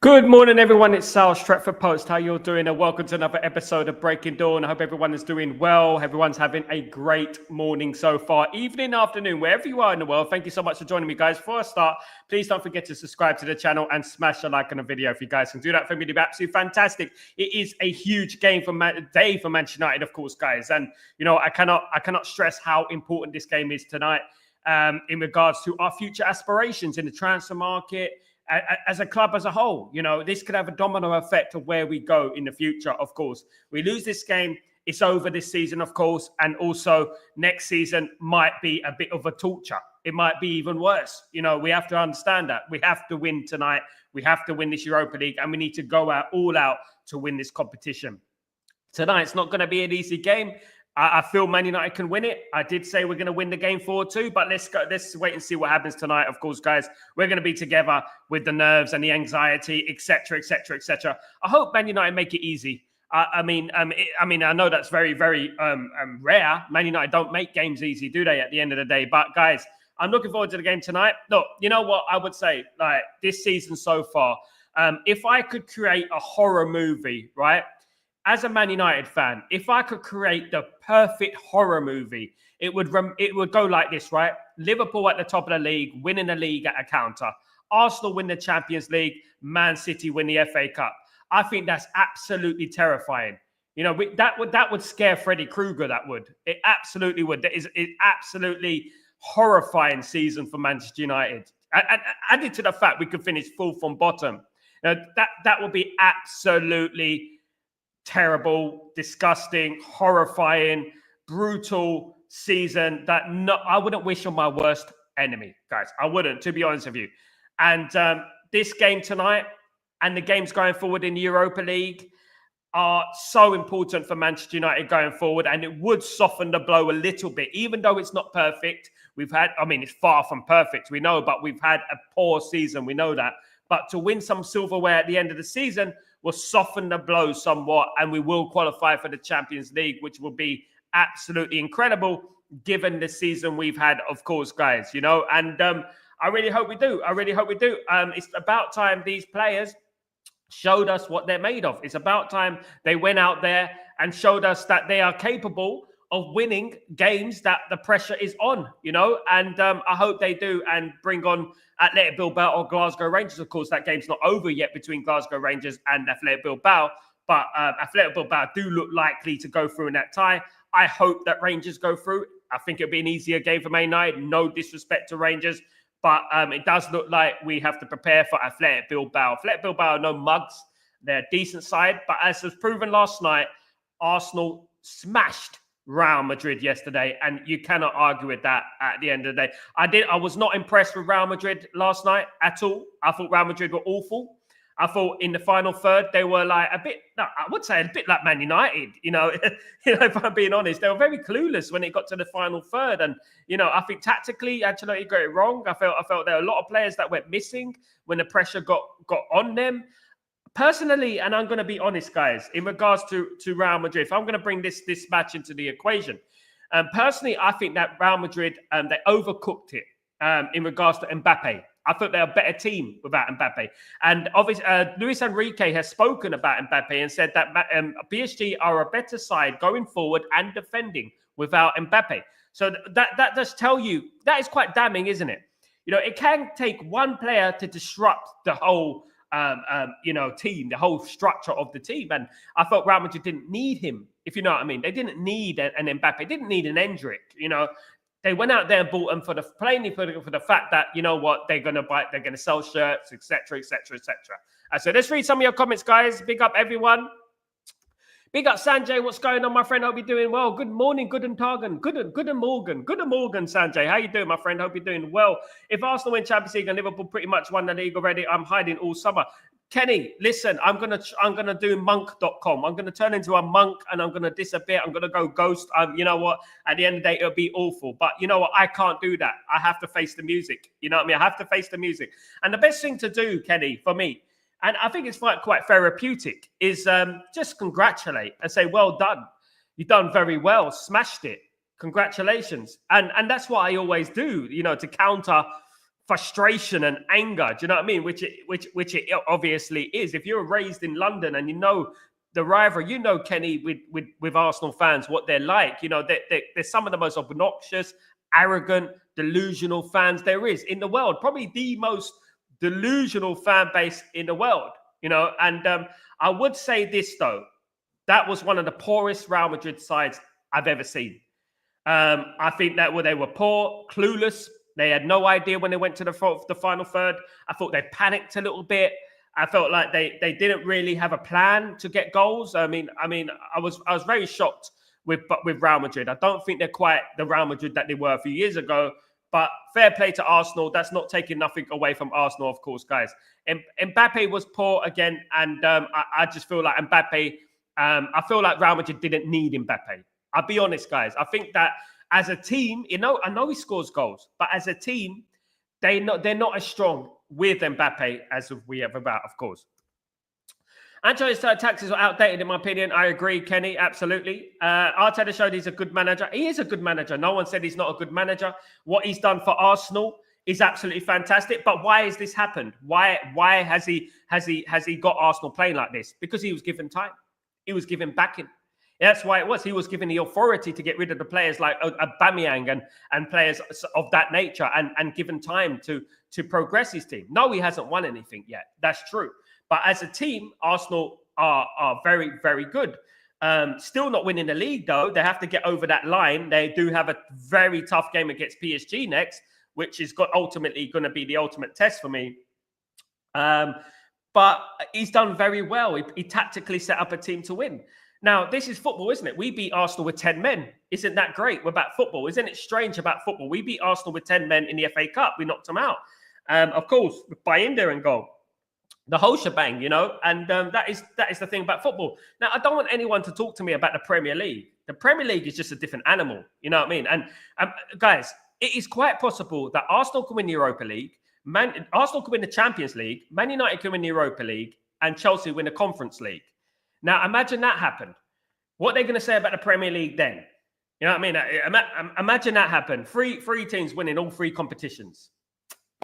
Good morning, everyone. It's Sal, Stretford Post. How you're doing? And welcome to another episode of Breaking Dawn. I hope everyone is doing well. Everyone's having a great morning so far. Evening, afternoon, wherever you are in the world. Thank you so much for joining me, guys. Before I start, please don't forget to subscribe to the channel and smash a like on the video. If you guys can do that for me, it'd be absolutely fantastic. It is a huge game for day for Manchester United, of course, guys. And I cannot stress how important this game is tonight in regards to our future aspirations in the transfer market. As a club as a whole, this could have a domino effect of where we go in the future, of course. We lose this game, it's over this season, of course, and also next season might be a bit of a torture. It might be even worse. We have to understand that. We have to win tonight. We have to win this Europa League, and we need to go all out to win this competition. Tonight's not going to be an easy game. I feel Man United can win it. I did say we're going to win the game 4-2, but let's wait and see what happens tonight. Of course, guys, we're going to be together with the nerves and the anxiety, etc., etc., etc. I hope Man United make it easy. I mean, I know that's very, very rare. Man United don't make games easy, do they? At the end of the day, but guys, I'm looking forward to the game tonight. Look, you know what I would say? Like this season so far, if I could create a horror movie, right? As a Man United fan, if I could create the perfect horror movie, it would go like this, right? Liverpool at the top of the league, winning the league at a counter. Arsenal win the Champions League. Man City win the FA Cup. I think that's absolutely terrifying. That would scare Freddy Krueger. That would. It absolutely would. That is absolutely horrifying season for Manchester United. And added to the fact we could finish fourth from bottom. That would be absolutely terrible, disgusting, horrifying, brutal season that I wouldn't wish on my worst enemy, guys. I wouldn't, to be honest with you. And this game tonight and the games going forward in the Europa League are so important for Manchester United going forward, and it would soften the blow a little bit, even though it's not perfect. It's far from perfect, we know, but we've had a poor season, we know that. But to win some silverware at the end of the season will soften the blow somewhat, and we will qualify for the Champions League, which will be absolutely incredible given the season we've had, of course, guys, and I really hope we do. It's about time these players showed us what they're made of. It's about time they went out there and showed us that they are capable of winning games that the pressure is on, and I hope they do and bring on Athletic Bilbao or Glasgow Rangers. Of course, that game's not over yet between Glasgow Rangers and Athletic Bilbao, but Athletic Bilbao do look likely to go through in that tie. I hope that Rangers go through. I think it'll be an easier game for Man United. No disrespect to Rangers, but it does look like we have to prepare for Athletic Bilbao. Athletic Bilbao are no mugs. They're a decent side, but as was proven last night, Arsenal smashed Real Madrid yesterday, and you cannot argue with that at the end of the day. I was not impressed with Real Madrid last night at all. I thought Real Madrid were awful. I thought in the final third, they were like I would say a bit like Man United, if I'm being honest. They were very clueless when it got to the final third. And, I think tactically, Ancelotti got it wrong. I felt there were a lot of players that went missing when the pressure got on them. Personally, and I'm going to be honest, guys, in regards to Real Madrid, if I'm going to bring this match into the equation, personally, I think that Real Madrid, they overcooked it in regards to Mbappe. I thought they're a better team without Mbappe. And obviously, Luis Enrique has spoken about Mbappe and said that PSG are a better side going forward and defending without Mbappe. So that does tell you, that is quite damning, isn't it? It can take one player to disrupt the whole team, the whole structure of the team. And I felt Real Madrid didn't need him, if you know what I mean. They didn't need an Mbappe, didn't need an Endrick, They went out there and bought them plainly for the fact that, they're going to sell shirts, etc., etc., etc. So let's read some of your comments, guys. Big up everyone. Big up Sanjay. What's going on, my friend? Hope you're doing well. Good morning, good and Morgan. Good and Morgan, Sanjay. How you doing, my friend? Hope you're doing well. If Arsenal win Champions League and Liverpool pretty much won the league already, I'm hiding all summer. Kenny, listen, I'm gonna do monk.com. I'm gonna turn into a monk and I'm gonna disappear. I'm gonna go ghost. You know what? At the end of the day, it'll be awful. But you know what? I can't do that. I have to face the music. You know what I mean? I have to face the music. And the best thing to do, Kenny, for me, and I think it's quite therapeutic, is just congratulate and say, well done. You've done very well, smashed it. Congratulations. And that's what I always do, to counter frustration and anger. Do you know what I mean? Which it obviously is. If you're raised in London and you know the rivalry, you know, Kenny, with Arsenal fans, what they're like. You know, they're some of the most obnoxious, arrogant, delusional fans there is in the world. Probably the most delusional fan base in the world. You know, and I would say this though, that was one of the poorest Real Madrid sides I've ever seen. I think that they were poor, clueless. They had no idea when they went to the final third. I thought they panicked a little bit. I felt like they didn't really have a plan to get goals. I was very shocked with Real Madrid. I don't think they're quite the Real Madrid that they were a few years ago. But fair play to Arsenal. That's not taking nothing away from Arsenal, of course, guys. Mbappe was poor again, and I just feel like Mbappe. I feel like Real Madrid didn't need Mbappe. I'll be honest, guys. I think that as a team, you know, I know he scores goals, but as a team, they're not as strong with Mbappe as we have about, of course. Ancelotti's tactics are outdated, in my opinion. I agree, Kenny, absolutely. Arteta showed he's a good manager. He is a good manager. No one said he's not a good manager. What he's done for Arsenal is absolutely fantastic. But why has this happened? Why has he got Arsenal playing like this? Because he was given time. He was given backing. That's why it was. He was given the authority to get rid of the players like Aubameyang and players of that nature and given time to progress his team. No, he hasn't won anything yet. That's true. But as a team, Arsenal are very, very good. Still not winning the league, though. They have to get over that line. They do have a very tough game against PSG next, which is ultimately going to be the ultimate test for me. But he's done very well. He tactically set up a team to win. Now, this is football, isn't it? We beat Arsenal with 10 men. Isn't that great about football? Isn't it strange about football? We beat Arsenal with 10 men in the FA Cup. We knocked them out. Of course, by India and goal. The whole shebang, you know, and that is the thing about football. Now, I don't want anyone to talk to me about the Premier League. The Premier League is just a different animal, you know what I mean? And guys, it is quite possible that Arsenal can win the Europa League, Arsenal can win the Champions League, Man United can win the Europa League, and Chelsea win the Conference League. Now, imagine that happened. What are they going to say about the Premier League then? You know what I mean? Imagine that happened. Three teams winning all three competitions.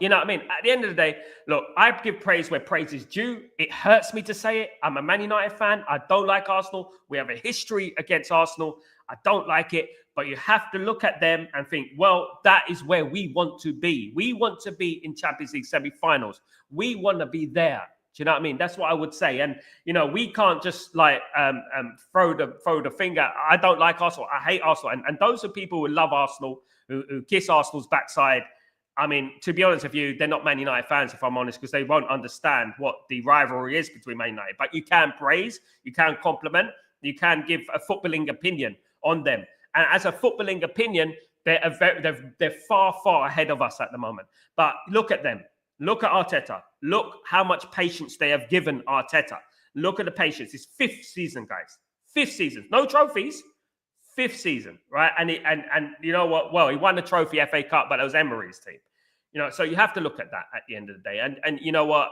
You know what I mean? At the end of the day, look, I give praise where praise is due. It hurts me to say it. I'm a Man United fan. I don't like Arsenal. We have a history against Arsenal. I don't like it. But you have to look at them and think, well, that is where we want to be. We want to be in Champions League semi-finals. We want to be there. Do you know what I mean? That's what I would say. And, you know, we can't just like throw the finger. I don't like Arsenal. I hate Arsenal. And those are people who love Arsenal, who kiss Arsenal's backside. I mean, to be honest with you, they're not Man United fans, if I'm honest, because they won't understand what the rivalry is between Man United. But you can praise, you can compliment, you can give a footballing opinion on them. And as a footballing opinion, they're far, far ahead of us at the moment. But look at them. Look at Arteta. Look how much patience they have given Arteta. Look at the patience. It's 5th season, guys. 5th season. No trophies. 5th season, right? And you know what? Well, he won the trophy FA Cup, but it was Emery's team. You know, so you have to look at that at the end of the day. And you know what?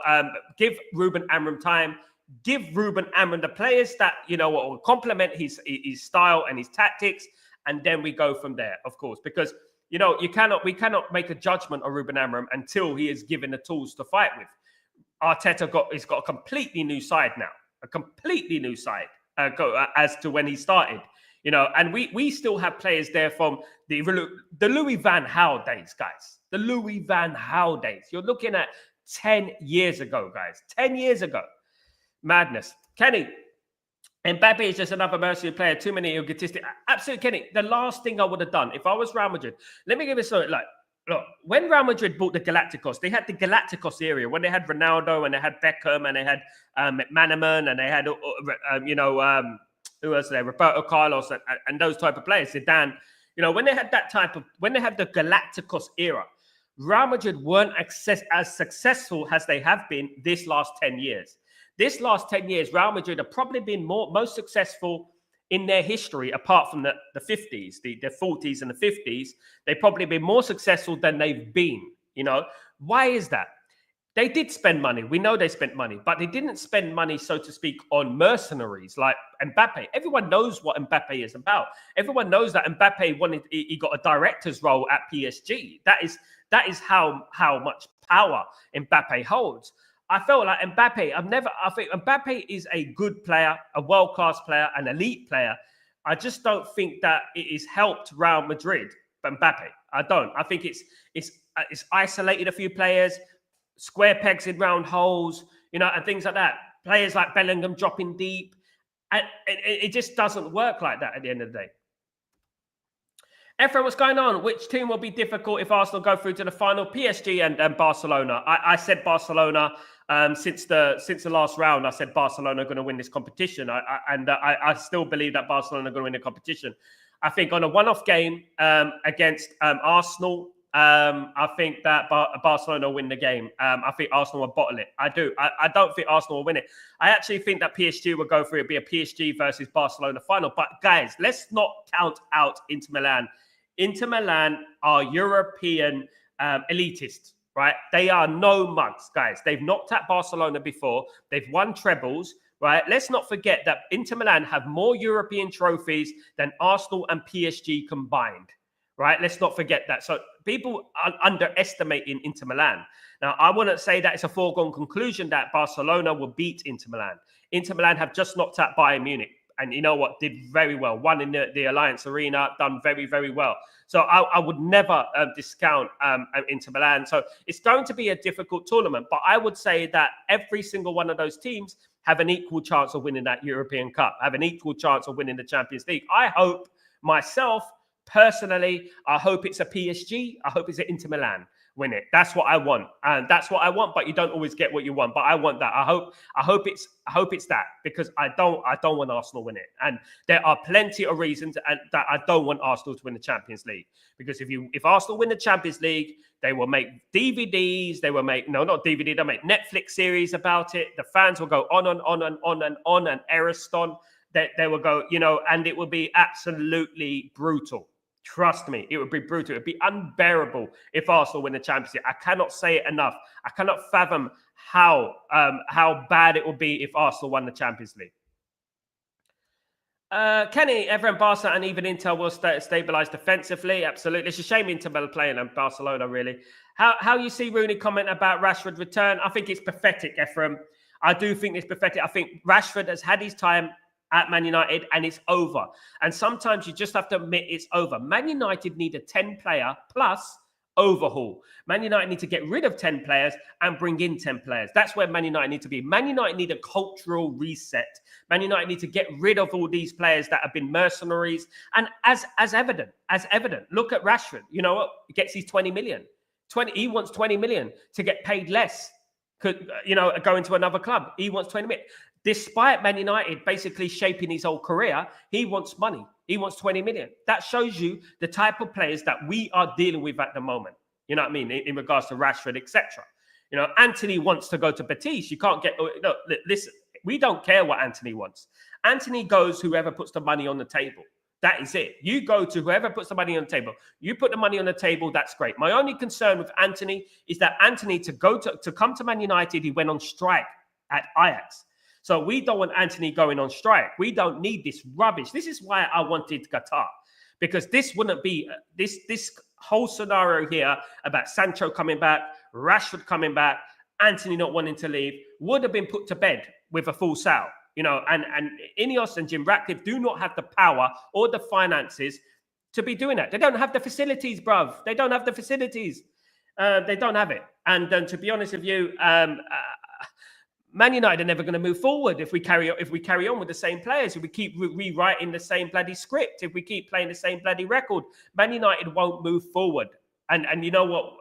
Give Ruben Amorim time. Give Ruben Amorim the players that, you know, will complement his style and his tactics. And then we go from there, of course, because, you know, we cannot make a judgment on Ruben Amorim until he is given the tools to fight with. Arteta has got a completely new side now, a completely new side as to when he started. You know, and we still have players there from the Louis van Gaal days, guys. The Louis van Gaal days. You're looking at 10 years ago, guys. 10 years ago. Madness. Kenny, Mbappe is just another mercenary player. Too many egotistic. Absolutely, Kenny. The last thing I would have done if I was Real Madrid. Let me give you something. Like, look, when Real Madrid bought the Galacticos, they had the Galacticos area when they had Ronaldo and they had Beckham and they had McManaman and they had who was there? Roberto Carlos and those type of players. Zidane. You know, when they had the Galacticos era, Real Madrid weren't as successful as they have been this last 10 years. This last 10 years, Real Madrid have probably been most successful in their history, apart from the 50s, the 40s and the 50s. They've probably been more successful than they've been. You know, why is that? They did spend money. We know they spent money, but they didn't spend money, so to speak, on mercenaries like Mbappe. Everyone knows what Mbappe is about. Everyone knows that Mbappe he got a director's role at PSG. That That is how much power Mbappe holds. I felt like Mbappe, I think Mbappe is a good player, a world-class player, an elite player. I just don't think that it has helped Real Madrid, but Mbappe. I don't. I think it's isolated a few players, square pegs in round holes, and things like that. Players like Bellingham dropping deep. And it just doesn't work like that at the end of the day. Ephraim, what's going on? Which team will be difficult if Arsenal go through to the final? PSG and Barcelona. I said Barcelona since the last round. I said Barcelona are going to win this competition. I still believe that Barcelona are going to win the competition. I think on a one-off game against Arsenal, I think that Barcelona will win the game. I think Arsenal will bottle it. I do. I don't think Arsenal will win it. I actually think that PSG will go through. It'll be a PSG versus Barcelona final. But guys, let's not count out Inter Milan. Inter Milan are European elitists, right? They are no mugs, guys. They've knocked out Barcelona before. They've won trebles, right? Let's not forget that Inter Milan have more European trophies than Arsenal and PSG combined, right? Let's not forget that. So people are underestimating Inter Milan. Now, I wouldn't say that it's a foregone conclusion that Barcelona will beat Inter Milan. Inter Milan have just knocked out Bayern Munich. And you know what? Did very well. Won in the Alliance Arena. Done very, very well. So I would never discount Inter Milan. So it's going to be a difficult tournament. But I would say that every single one of those teams have an equal chance of winning that European Cup. Have an equal chance of winning the Champions League. I hope myself, personally, I hope it's a PSG. I hope it's an Inter Milan win it. That's what I want. And that's what I want, but you don't always get what you want. But I want that. I hope it's that, because I don't want Arsenal win it. And there are plenty of reasons that I don't want Arsenal to win the Champions League. Because if Arsenal win the Champions League, they will make DVDs, they'll make Netflix series about it. The fans will go on and on and on and on, and Ariston, they will go, and it will be absolutely brutal. Trust me, it would be brutal. It would be unbearable if Arsenal win the Champions League. I cannot say it enough. I cannot fathom how bad it will be if Arsenal won the Champions League. Kenny, everyone, Barca and even Inter will stabilise defensively. Absolutely. It's a shame Inter are playing and Barcelona, really. How you see Rooney comment about Rashford return? I think it's pathetic, Ephraim. I do think it's pathetic. I think Rashford has had his time at Man United, and it's over. And sometimes you just have to admit it's over. Man United need a 10-player plus overhaul. Man United need to get rid of 10 players and bring in 10 players. That's where Man United need to be. Man United need a cultural reset. Man United need to get rid of all these players that have been mercenaries. And as evident, look at Rashford. You know what? He gets his 20 million. He wants 20 million to get paid less. Go into another club. He wants 20 million. Despite Man United basically shaping his whole career, he wants money. He wants 20 million. That shows you the type of players that we are dealing with at the moment. You know what I mean? In regards to Rashford, etc. Anthony wants to go to Betis. You can't get... No, listen, we don't care what Anthony wants. Anthony goes whoever puts the money on the table. That is it. You go to whoever puts the money on the table. You put the money on the table, that's great. My only concern with Anthony is that Anthony, to come to Man United, he went on strike at Ajax. So we don't want Anthony going on strike. We don't need this rubbish. This is why I wanted Qatar, because this wouldn't be this whole scenario here about Sancho coming back, Rashford coming back, Anthony not wanting to leave would have been put to bed with a full sale. And Ineos and Jim Ratcliffe do not have the power or the finances to be doing that. They don't have the facilities, bruv. They don't have the facilities. They don't have it. And to be honest with you, Man United are never going to move forward if we carry on with the same players, if we keep rewriting the same bloody script, if we keep playing the same bloody record. Man United won't move forward. And you know what?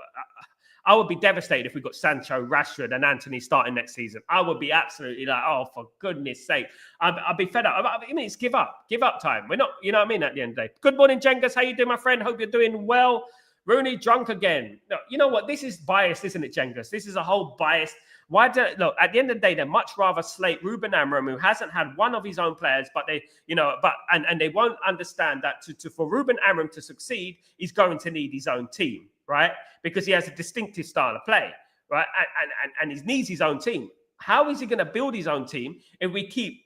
I would be devastated if we got Sancho, Rashford, and Anthony starting next season. I would be absolutely like, oh, for goodness sake. I'd be fed up. I mean, it's give up time. We're not, you know what I mean, at the end of the day. Good morning, Jengas. How you doing, my friend? Hope you're doing well. Rooney drunk again. No, you know what? This is biased, isn't it, Jengas? This is a whole biased. Look, at the end of the day, they'd much rather slate Ruben Amorim, who hasn't had one of his own players, but they won't understand that for Ruben Amorim to succeed, he's going to need his own team, right? Because he has a distinctive style of play, right? And he needs his own team. How is he going to build his own team if we keep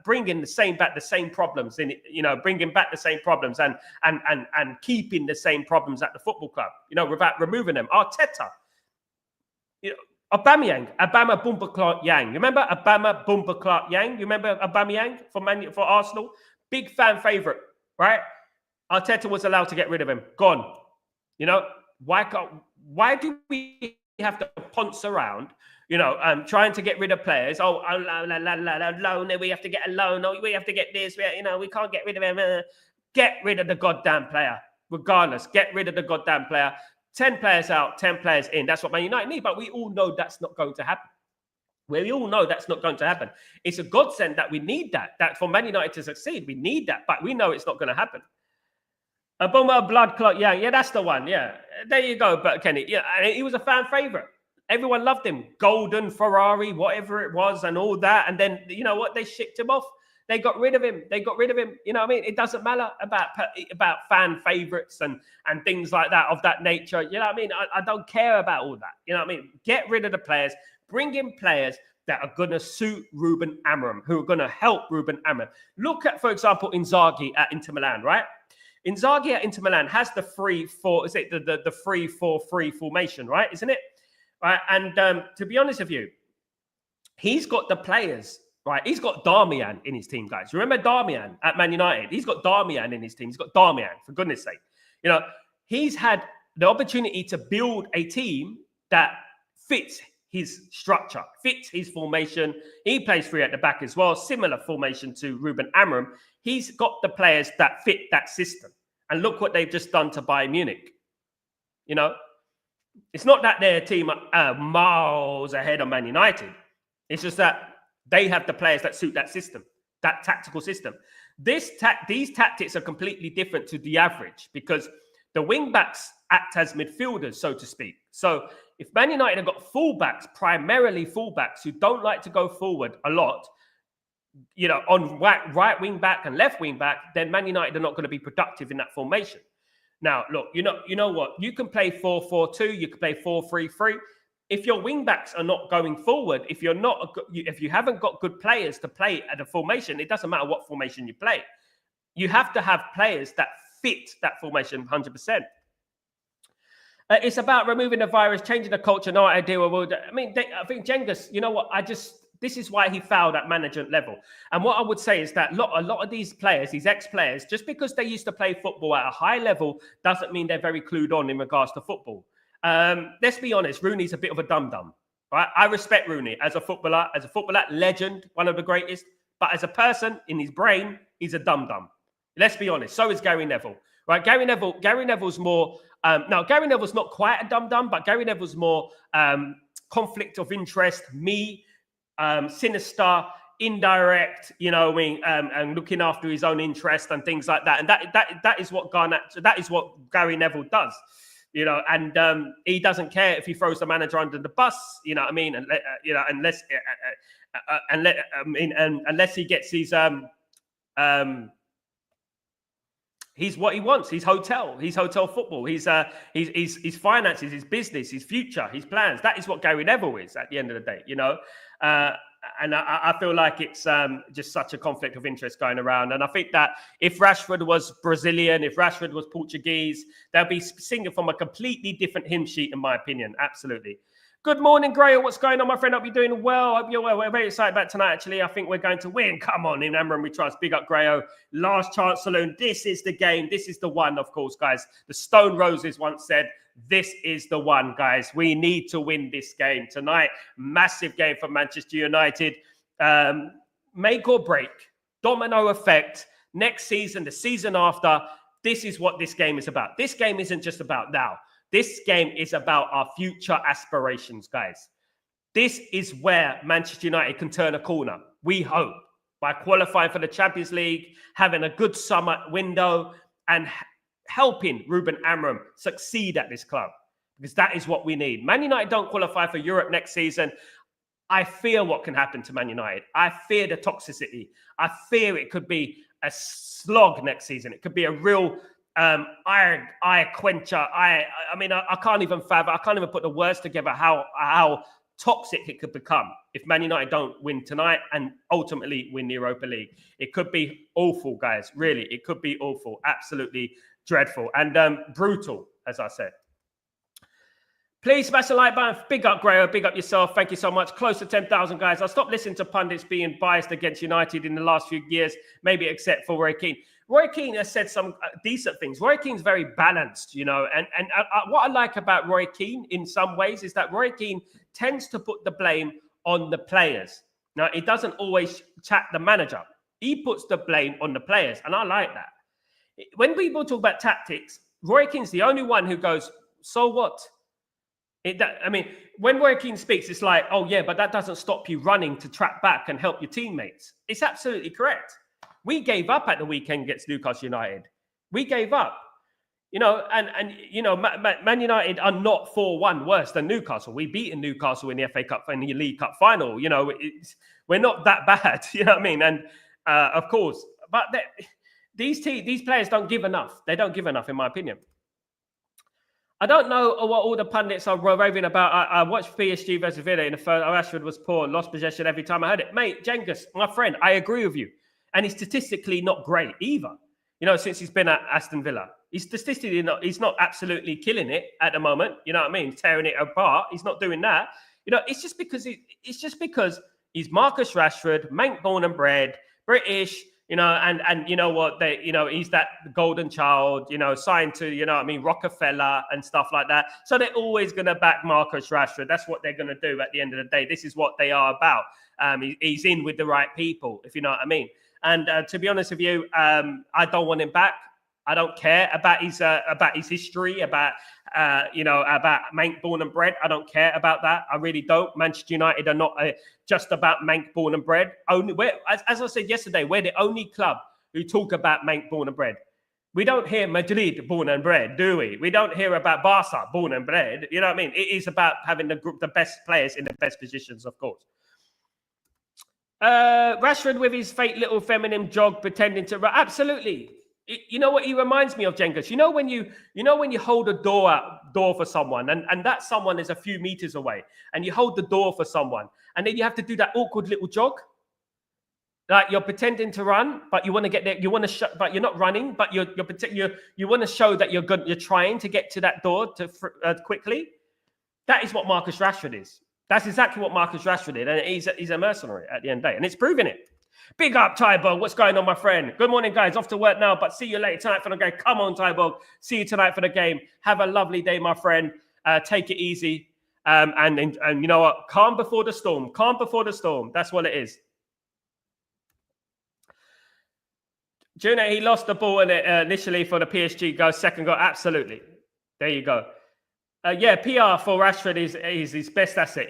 bringing the same problems in? Bringing back the same problems and keeping the same problems at the football club. Without removing them. Arteta. Aubameyang, Abama Boumba Clark Yang. You remember Abama Boumba Clark Yang? You remember Aubameyang for Arsenal? Big fan favorite, right? Arteta was allowed to get rid of him. Gone. Why do we have to ponce around? Trying to get rid of players. Loan. We have to get a loan. We have to get this. We can't get rid of him. Get rid of the goddamn player. Regardless, get rid of the goddamn player. 10 players out, 10 players in. That's what Man United need. But we all know that's not going to happen. We all know that's not going to happen. It's a godsend that we need that. That for Man United to succeed, we need that. But we know it's not going to happen. A Bomber Blood Clot, yeah, that's the one. Yeah, there you go. But Kenny, yeah, he was a fan favorite. Everyone loved him. Golden Ferrari, whatever it was, and all that. And then, you know what? They shipped him off. They got rid of him. You know what I mean? It doesn't matter about fan favorites and things like that of that nature. You know what I mean? I don't care about all that. You know what I mean? Get rid of the players. Bring in players that are going to suit Ruben Amorim, who are going to help Ruben Amorim. Look at, for example, Inzaghi at Inter Milan, right? Inzaghi at Inter Milan has the 3-4, is it the 3-4-3 formation, right? Isn't it? Right. And to be honest with you, he's got the players, right? He's got Darmian in his team, guys. Remember Darmian at Man United? He's got Darmian in his team. He's got Darmian, for goodness sake. He's had the opportunity to build a team that fits his structure, fits his formation. He plays free at the back as well, similar formation to Ruben Amorim. He's got the players that fit that system. And look what they've just done to Bayern Munich. It's not that their team are miles ahead of Man United. It's just that they have the players that suit that system, that tactical system. These tactics are completely different to the average because the wing-backs act as midfielders, so to speak. So if Man United have got fullbacks, primarily fullbacks, who don't like to go forward a lot, on right wing-back and left wing-back, then Man United are not going to be productive in that formation. Now, look, you know what? You can play 4-4-2. You can play 4-3-3. If your wing backs are not going forward, if you haven't got good players to play at a formation, it doesn't matter what formation you play. You have to have players that fit that formation 100%. It's about removing the virus, changing the culture. No idea. I think Cengiz, you know what? This is why he failed at management level. And what I would say is that a lot of these players, these ex-players, just because they used to play football at a high level doesn't mean they're very clued on in regards to football. Let's be honest, Rooney's a bit of a dum-dum. Right? I respect Rooney as a footballer, legend, one of the greatest. But as a person, in his brain, he's a dum-dum. Let's be honest. So is Gary Neville. Right? Gary Neville's more... Gary Neville's not quite a dum-dum, but Gary Neville's more conflict of interest, sinister, indirect, and looking after his own interest and things like that. And that is what Gary Neville does, and he doesn't care if he throws the manager under the bus, unless he gets his he's what he wants. He's hotel football. He's finances, his business, his future, his plans. That is what Gary Neville is at the end of the day, and I feel like it's just such a conflict of interest going around. And I think that if Rashford was Brazilian, if Rashford was Portuguese, they'll be singing from a completely different hymn sheet, in my opinion. Absolutely. Good morning, Grail. What's going on, my friend? Hope you're doing well. Hope you're well. We're very excited about tonight, actually. I think we're going to win. Come on, in Amorim we trust. Big up, Grail. Last chance saloon. This is the game. This is the one, of course, guys. The Stone Roses once said, this is the one, guys. We need to win this game tonight. Massive game for Manchester United. Make or break. Domino effect. Next season, the season after. This is what this game is about. This game isn't just about now. This game is about our future aspirations, guys. This is where Manchester United can turn a corner, we hope, by qualifying for the Champions League, having a good summer window, and helping Ruben Amorim succeed at this club, because that is what we need. Man United don't qualify for Europe next season. I fear what can happen to Man United. I fear the toxicity. I fear it could be a slog next season. It could be a real... eye quencher. I can't even fathom. I can't even put the words together how toxic it could become if Man United don't win tonight and ultimately win the Europa League. It could be awful, guys. Really, it could be awful. Absolutely dreadful and brutal, as I said. Please smash the like button. Big up, Grayo. Big up yourself. Thank you so much. Close to 10,000, guys. I'll stop listening to pundits being biased against United in the last few years, maybe except for Roy Keane. Roy Keane has said some decent things. Roy Keane's very balanced, you know, and what I like about Roy Keane in some ways is that Roy Keane tends to put the blame on the players. Now, he doesn't always chat the manager. He puts the blame on the players, and I like that. When people talk about tactics, Roy Keane's the only one who goes, so what? When Roy Keane speaks, it's like, oh, yeah, but that doesn't stop you running to track back and help your teammates. It's absolutely correct. We gave up at the weekend against Newcastle United. We gave up. You know, and you know, Man United are not 4-1 worse than Newcastle. We beaten Newcastle in the FA Cup and the League Cup final. You know, we're not that bad. You know what I mean? And of course, but these players don't give enough. They don't give enough, in my opinion. I don't know what all the pundits are raving about. I watched PSG versus Villa in the first. Rashford was poor, lost possession every time I heard it. Mate, Cengiz, my friend, I agree with you. And he's statistically not great either. You know, since he's been at Aston Villa, he's statistically not. He's not absolutely killing it at the moment. You know what I mean? Tearing it apart. He's not doing that. You know, it's just because he's Marcus Rashford, Manc born and bred, British. You know, and you know what, he's that golden child, you know, signed to, you know what I mean, Rockefeller and stuff like that. So they're always going to back Marcus Rashford. That's what they're going to do at the end of the day. This is what they are about. He's in with the right people, if you know what I mean. And to be honest with you, I don't want him back. I don't care about his history, about Manc born and bred. I don't care about that. I really don't. Manchester United are not just about Manc born and bred. As I said yesterday, we're the only club who talk about Manc born and bred. We don't hear Madrid born and bred, do we? We don't hear about Barca born and bred. You know what I mean? It is about having the best players in the best positions, of course. Rashford with his fake little feminine jog, pretending to run. Absolutely. You know what he reminds me of, Cengiz? You know when you hold a door for someone and that someone is a few meters away and you hold the door for someone and then you have to do that awkward little jog, like you're pretending to run, but you want to get there. You want to but you're not running, but you want to show that you're good. You're trying to get to that door quickly. That is what Marcus Rashford is. That's exactly what Marcus Rashford did, and he's a mercenary at the end of the day, and it's proving it. Big up, Tybo. What's going on, my friend? Good morning, guys. Off to work now, but see you later tonight for the game. Come on, Tybo. See you tonight for the game. Have a lovely day, my friend. Take it easy. And you know what? Calm before the storm. Calm before the storm. That's what it is. Junior, he lost the ball initially for the PSG goal. Second goal. Absolutely. There you go. PR for Rashford is his best asset.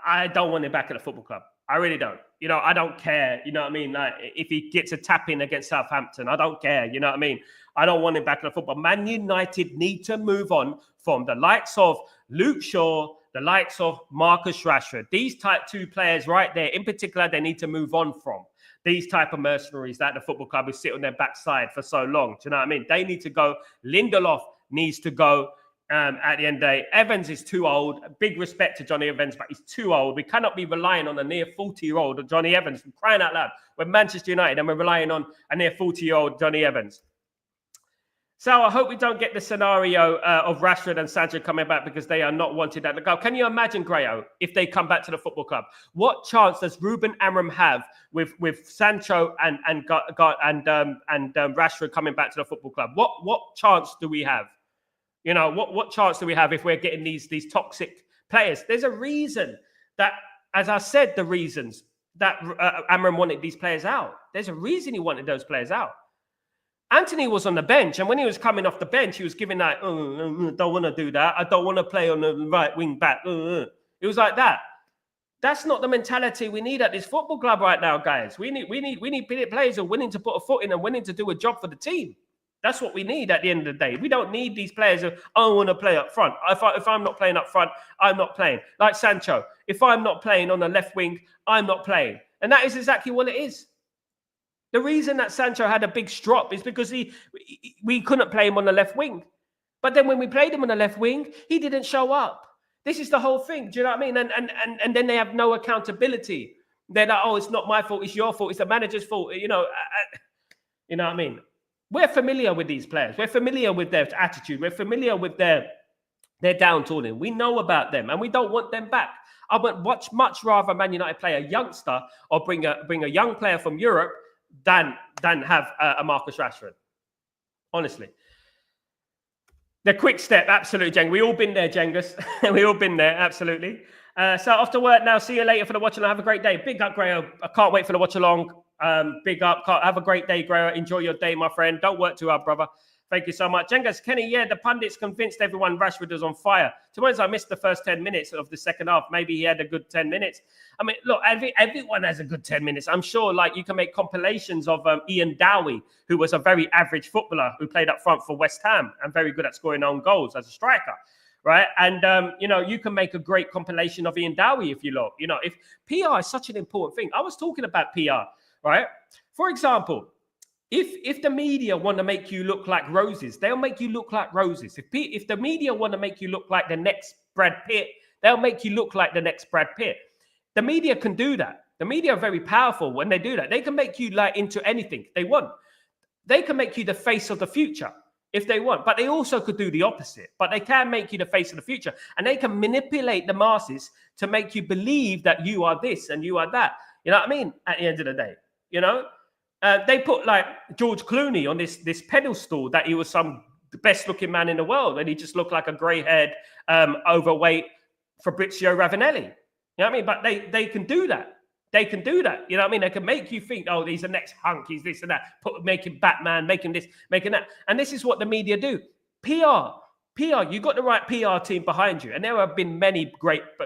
I don't want him back at the football club. I really don't. You know, I don't care. You know what I mean? Like, if he gets a tap in against Southampton, I don't care. You know what I mean? I don't want him back in the football. Man United need to move on from the likes of Luke Shaw, the likes of Marcus Rashford. These type two players right there, in particular, they need to move on from. These type of mercenaries that the football club will sit on their backside for so long. Do you know what I mean? They need to go. Lindelof needs to go. At the end of the day, Evans is too old. Big respect to Johnny Evans, but he's too old. We cannot be relying on a near 40-year-old Johnny Evans. We're crying out loud. We're Manchester United and we're relying on a near 40-year-old Johnny Evans. So I hope we don't get the scenario of Rashford and Sancho coming back because they are not wanted at the goal. Can you imagine, Grayo, if they come back to the football club? What chance does Ruben Amorim have with Sancho and Rashford coming back to the football club? What chance do we have? You know, what chance do we have if we're getting these toxic players? There's a reason that, as I said, the reasons that Amorim wanted these players out. There's a reason he wanted those players out. Anthony was on the bench, and when he was coming off the bench, he was giving that, don't want to do that. I don't want to play on the right wing back. It was like that. That's not the mentality we need at this football club right now, guys. We need players who are willing to put a foot in and willing to do a job for the team. That's what we need at the end of the day. We don't need these players who, I want to play up front. If I'm not playing up front, I'm not playing. Like Sancho, if I'm not playing on the left wing, I'm not playing. And that is exactly what it is. The reason that Sancho had a big strop is because we couldn't play him on the left wing. But then when we played him on the left wing, he didn't show up. This is the whole thing. Do you know what I mean? And then they have no accountability. They're like, oh, it's not my fault. It's your fault. It's the manager's fault. You know what I mean? We're familiar with these players. We're familiar with their attitude. We're familiar with their downtooling. We know about them, and we don't want them back. I would much rather Man United play a youngster or bring a young player from Europe than have a Marcus Rashford. Honestly. The quick step, absolutely, Jeng. We all been there, Jengus. We all been there, absolutely. So off to work now. See you later for the watch along. Have a great day. Big up, Grayo. I can't wait for the watch along. Big up. Have a great day, Grayo. Enjoy your day, my friend. Don't work too hard, brother. Thank you so much. Jengas, Kenny, yeah, the pundits convinced everyone Rashford was on fire. To be honest, I missed the first 10 minutes of the second half. Maybe he had a good 10 minutes. I mean, look, everyone has a good 10 minutes. I'm sure, like, you can make compilations of Ian Dowie, who was a very average footballer who played up front for West Ham and very good at scoring own goals as a striker, right? And, you can make a great compilation of Ian Dowie if you look. You know, if PR is such an important thing. I was talking about PR, right? For example, if the media want to make you look like roses, they'll make you look like roses. If the media want to make you look like the next Brad Pitt, they'll make you look like the next Brad Pitt. The media can do that. The media are very powerful when they do that. They can make you like into anything they want. They can make you the face of the future if they want, but they also could do the opposite. But they can make you the face of the future, and they can manipulate the masses to make you believe that you are this and you are that. You know what I mean? At the end of the day, you know. They put like George Clooney on this pedestal that he was the best looking man in the world, and he just looked like a grey-haired, overweight Fabrizio Ravanelli. You know what I mean? But they can do that. They can do that. You know what I mean? They can make you think, oh, he's the next hunk, he's this and that. Make him Batman, make him this, making that. And this is what the media do. PR, you got the right PR team behind you. And there have been many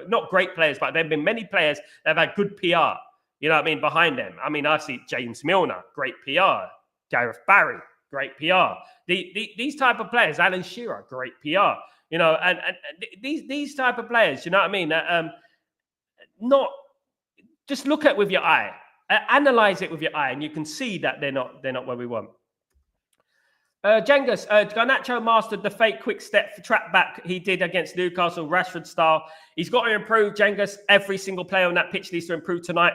not great players, but there have been many players that have had good PR. You know what I mean? Behind them. I mean, I see James Milner, great PR. Gareth Barry, great PR. These type of players, Alan Shearer, great PR. You know, and these type of players, you know what I mean? Not just look at it with your eye, analyze it with your eye, and you can see that they're not where we want. Jengas, Garnacho mastered the fake quick step trap back he did against Newcastle, Rashford style. He's got to improve, Jengas. Every single player on that pitch needs to improve tonight.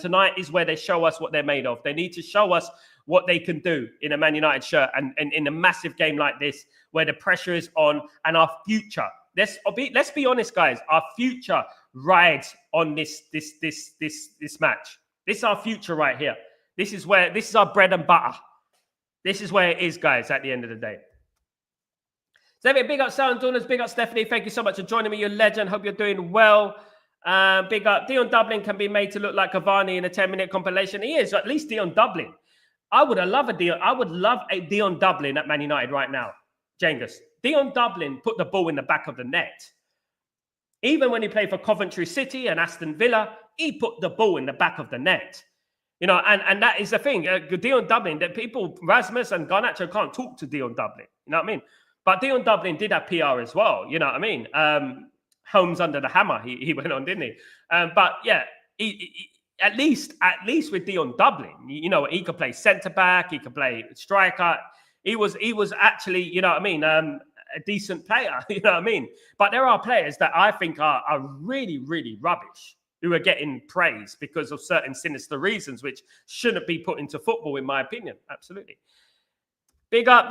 Tonight is where they show us what they're made of. They need to show us what they can do in a Man United shirt and in a massive game like this, where the pressure is on and our future. Let's be honest, guys. Our future rides on this match. This is our future right here. This is our bread and butter. This is where it is, guys, at the end of the day. Xavier, big up Sound Donors, big up Stephanie. Thank you so much for joining me. You're a legend. Hope you're doing well. Big up. Dion Dublin can be made to look like Cavani in a 10-minute compilation. He is, at least Dion Dublin. I would love a Dion Dublin at Man United right now. Jengus. Dion Dublin put the ball in the back of the net. Even when he played for Coventry City and Aston Villa, he put the ball in the back of the net. You know, and that is the thing. Dion Dublin, that people, Rasmus and Garnacho can't talk to Dion Dublin. You know what I mean? But Dion Dublin did have PR as well. You know what I mean? Holmes under the hammer, he went on, didn't he? But yeah, he, at least with Dion Dublin, you know, he could play centre back, he could play striker. He was actually, you know what I mean, a decent player. You know what I mean? But there are players that I think are really, really rubbish, who are getting praise because of certain sinister reasons, which shouldn't be put into football, in my opinion. Absolutely. Big up,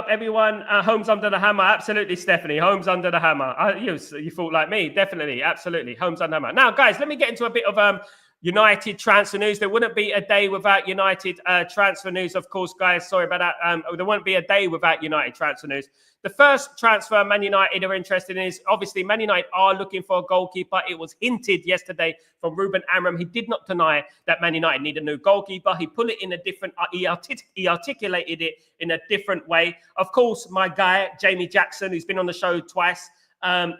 everyone. Holmes under the hammer. Absolutely, Stephanie. Holmes under the hammer. You thought like me. Definitely. Absolutely. Holmes under the hammer. Now, guys, let me get into a bit of United transfer news. There wouldn't be a day without United transfer news, of course, guys. Sorry about that. There wouldn't be a day without United transfer news. The first transfer Man United are interested in is, obviously, Man United are looking for a goalkeeper. It was hinted yesterday from Ruben Amram. He did not deny that Man United need a new goalkeeper. He put it in a different, he articulated it in a different way. Of course, my guy, Jamie Jackson, who's been on the show twice,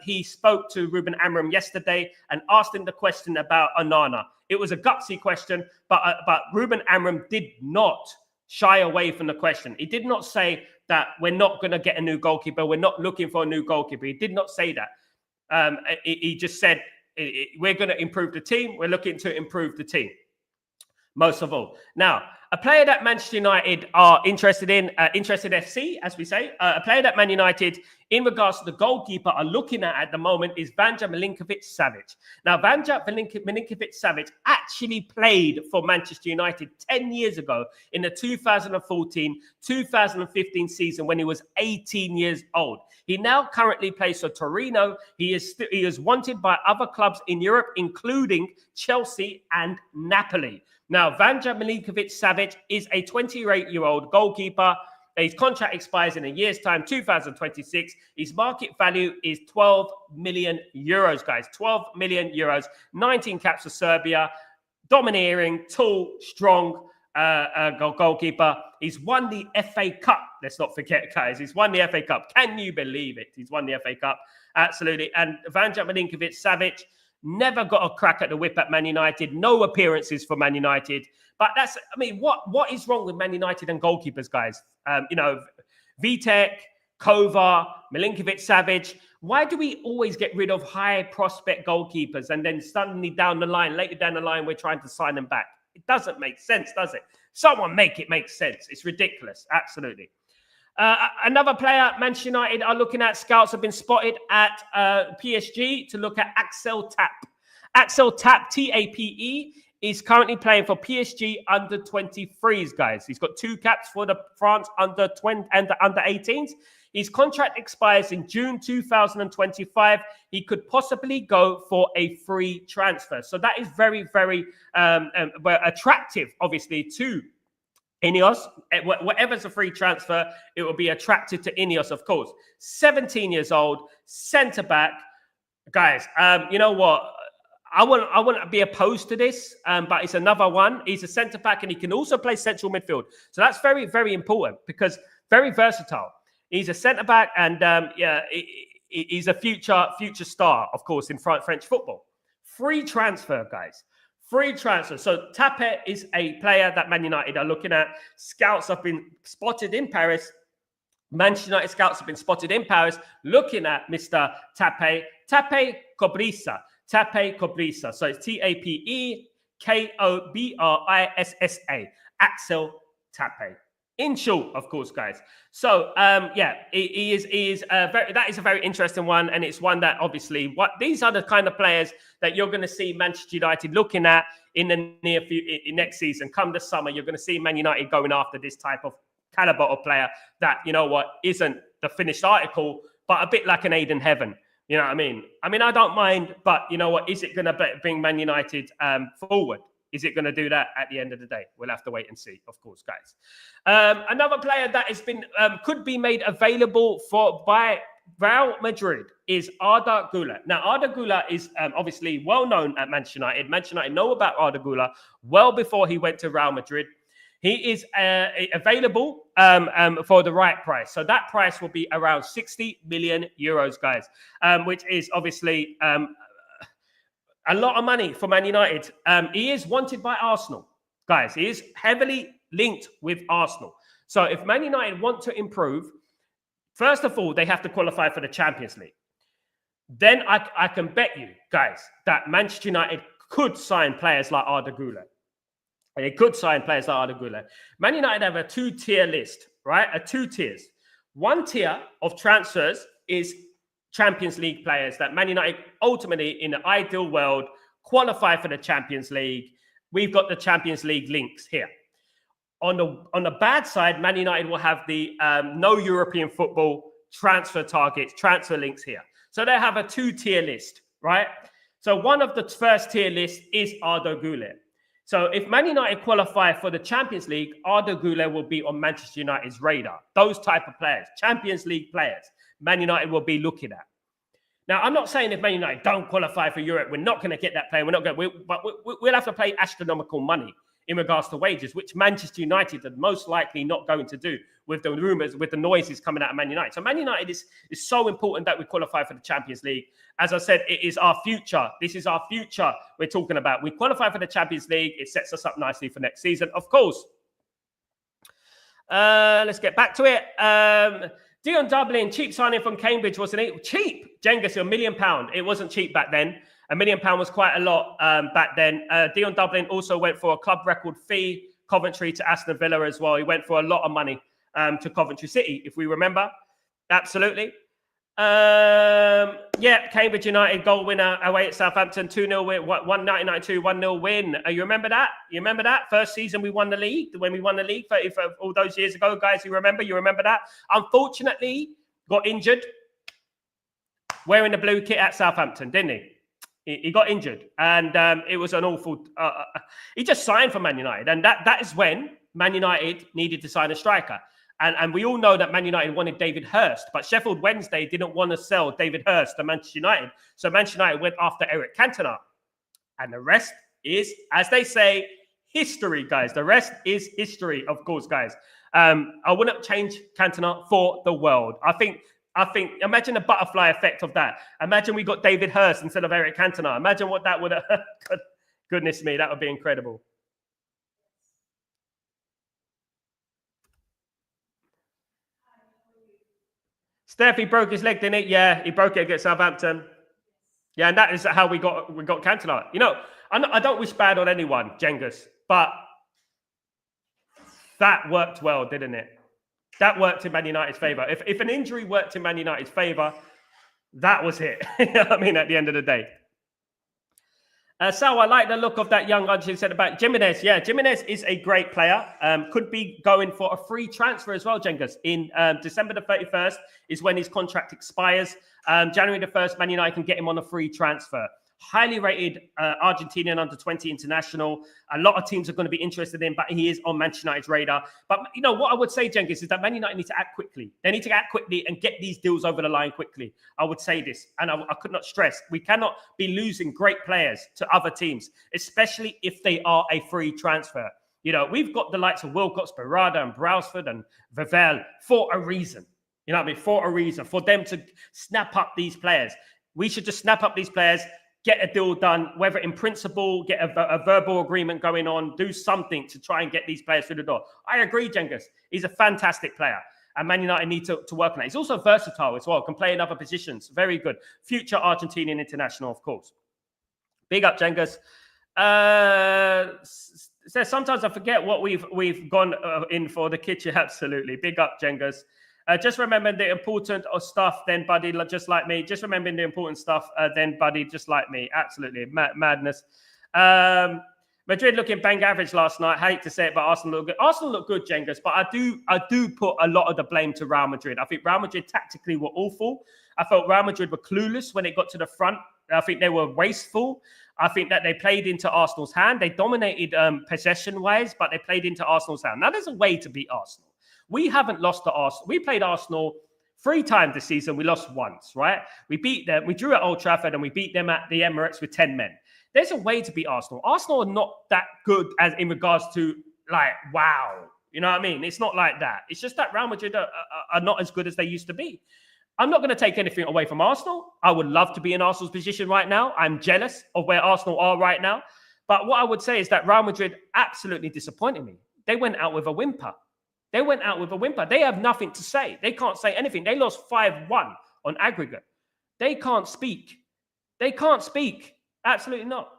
he spoke to Ruben Amram yesterday and asked him the question about Onana. It was a gutsy question, but Ruben Amram did not shy away from the question. He did not say that we're not going to get a new goalkeeper. We're not looking for a new goalkeeper. He did not say that. He just said, we're going to improve the team. We're looking to improve the team, most of all. Now, a player that Manchester United are interested in, interested FC, as we say, a player that Man United in regards to the goalkeeper are looking at the moment is Vanja Milinkovic-Savic. Now, Vanja Milinkovic-Savic actually played for Manchester United 10 years ago in the 2014-2015 season when he was 18 years old. He now currently plays for Torino. He is wanted by other clubs in Europe, including Chelsea and Napoli. Now, Vanja Milinkovic-Savic is a 28-year-old goalkeeper. His contract expires in a year's time, 2026. His market value is 12 million euros, guys. 12 million euros. 19 caps for Serbia. Domineering, tall, strong goalkeeper. He's won the FA Cup. Let's not forget, guys. He's won the FA Cup. Can you believe it? He's won the FA Cup. Absolutely. And Vanja Milinkovic-Savic never got a crack at the whip at Man United. No appearances for Man United. But that's, I mean, what is wrong with Man United and goalkeepers, guys? Vitek, Kovar, Milinkovic-Savic. Why do we always get rid of high prospect goalkeepers and then suddenly later down the line, we're trying to sign them back? It doesn't make sense, does it? Someone make it make sense. It's ridiculous. Absolutely. Another player Manchester United are looking at, scouts have been spotted at PSG to look at Axel Tappe. Axel Tappe, T-A-P-E, is currently playing for PSG under 23s, guys. He's got 2 caps for the France under 20 and the under 18s. His contract expires in June 2025. He could possibly go for a free transfer. So that is very, very attractive, obviously, to Ineos. Whatever's a free transfer, it will be attractive to Ineos, of course. 17 years old, centre-back. Guys, you know what? I wouldn't be opposed to this, but it's another one. He's a centre-back and he can also play central midfield. So that's very, very important because very versatile. He's a centre-back and he's a future star, of course, in French football. Free transfer, guys. Free transfer. So Tappe is a player that Man United are looking at. Scouts have been spotted in Paris. Manchester United scouts have been spotted in Paris looking at Mr. Tappe. Tappe Kobrisa. Tappe Kobrisa. So it's T-A-P-E-K-O-B-R-I-S-S-A. Axel Tappe. In short, of course, guys. So, that is a very interesting one. And it's one that obviously, these are the kind of players that you're going to see Manchester United looking at in the near future, next season. Come the summer, you're going to see Man United going after this type of caliber of player that, you know what, isn't the finished article, but a bit like an Aiden Heaven. You know what I mean? I mean, I don't mind, but you know what? Is it going to bring Man United forward? Is it going to do that at the end of the day? We'll have to wait and see, of course, guys. Another player that has been could be made available by Real Madrid is Arda Guler. Now, Arda Guler is obviously well known at Manchester United. Manchester United know about Arda Guler well before he went to Real Madrid. He is available for the right price. So that price will be around 60 million euros, guys, which is obviously a lot of money for Man United. He is wanted by Arsenal, guys. He is heavily linked with Arsenal. So if Man United want to improve, first of all, they have to qualify for the Champions League. Then I can bet you, guys, that Manchester United could sign players like Arda Güler. They could sign players like Arda Güler. Man United have a 2-tier list, right? 2 tiers. One tier of transfers is Champions League players that Man United ultimately, in the ideal world, qualify for the Champions League. We've got the Champions League links here. On the bad side, Man United will have the no European football transfer targets, transfer links here. So they have a 2-tier list, right? So one of the first tier lists is Arda Güler. So if Man United qualify for the Champions League, Arda Güler will be on Manchester United's radar. Those type of players, Champions League players, Man United will be looking at. Now, I'm not saying if Man United don't qualify for Europe, we're not going to get that player. But we'll have to pay astronomical money in regards to wages, which Manchester United are most likely not going to do with the rumours, with the noises coming out of Man United. So Man United is so important that we qualify for the Champions League. As I said, it is our future. This is our future we're talking about. We qualify for the Champions League. It sets us up nicely for next season, of course. Let's get back to it. Dion Dublin, cheap signing from Cambridge, wasn't it? Cheap, Genghis, £1 million. It wasn't cheap back then. £1 million was quite a lot back then. Dion Dublin also went for a club record fee, Coventry to Aston Villa as well. He went for a lot of money to Coventry City, if we remember. Absolutely. Yeah, Cambridge United goal winner away at Southampton, 2-0 win, 1-1992, 1-0 win. You remember that? You remember that? First season we won the league, when we won the league for all those years ago, guys. You remember that? Unfortunately, got injured wearing the blue kit at Southampton, didn't he? He got injured, and it was an awful. He just signed for Man United, and that is when Man United needed to sign a striker. And we all know that Man United wanted David Hirst, but Sheffield Wednesday didn't want to sell David Hirst to Manchester United. So Manchester United went after Eric Cantona. And the rest is, as they say, history, guys. The rest is history, of course, guys. I wouldn't change Cantona for the world. I think, imagine the butterfly effect of that. Imagine we got David Hirst instead of Eric Cantona. Imagine what that would have... Goodness me, that would be incredible. Steph, he broke his leg, didn't he? Yeah, he broke it against Southampton. Yeah, and that is how we got Cantona. You know, I don't wish bad on anyone, Cengiz, but that worked well, didn't it? That worked in Man United's favour. If an injury worked in Man United's favour, that was it. You know what I mean, at the end of the day. So I like the look of that young Argentine said about Jimenez. Yeah, Jimenez is a great player. Could be going for a free transfer as well, Cengiz. In December the 31st is when his contract expires. January the 1st, Man United can get him on a free transfer. Highly rated Argentinian under-20 international. A lot of teams are going to be interested in, but he is on Manchester United's radar. But, you know, what I would say, Cengiz, is that Man United need to act quickly. They need to act quickly and get these deals over the line quickly. I would say this, and I could not stress, we cannot be losing great players to other teams, especially if they are a free transfer. You know, we've got the likes of Wilcox, Barada, and Brailsford, and Vivell for a reason. You know what I mean? For a reason. For them to snap up these players. We should just snap up these players, get a deal done, whether in principle, get a verbal agreement going on, do something to try and get these players through the door. I agree, Cengiz. He's a fantastic player. And Man United need to work on that. He's also versatile as well, can play in other positions. Very good. Future Argentinian international, of course. Big up, Cengiz. Says, sometimes I forget what we've gone in for the kitchen. Absolutely. Big up, Cengiz. Just remembering the important stuff, then, buddy, just like me. Just remembering the important stuff, then, buddy, just like me. Absolutely. Madness. Madrid looking bang average last night. Hate to say it, but Arsenal look good. Arsenal look good, Cengiz, but I do put a lot of the blame to Real Madrid. I think Real Madrid tactically were awful. I felt Real Madrid were clueless when it got to the front. I think they were wasteful. I think that they played into Arsenal's hand. They dominated possession-wise, but they played into Arsenal's hand. Now, there's a way to beat Arsenal. We haven't lost to Arsenal. We played Arsenal 3 times this season. We lost once, right? We beat them. We drew at Old Trafford and we beat them at the Emirates with 10 men. There's a way to beat Arsenal. Arsenal are not that good as in regards to, like, wow. You know what I mean? It's not like that. It's just that Real Madrid are not as good as they used to be. I'm not going to take anything away from Arsenal. I would love to be in Arsenal's position right now. I'm jealous of where Arsenal are right now. But what I would say is that Real Madrid absolutely disappointed me. They went out with a whimper. They went out with a whimper. They have nothing to say. They can't say anything. They lost 5-1 on aggregate. They can't speak. They can't speak. Absolutely not.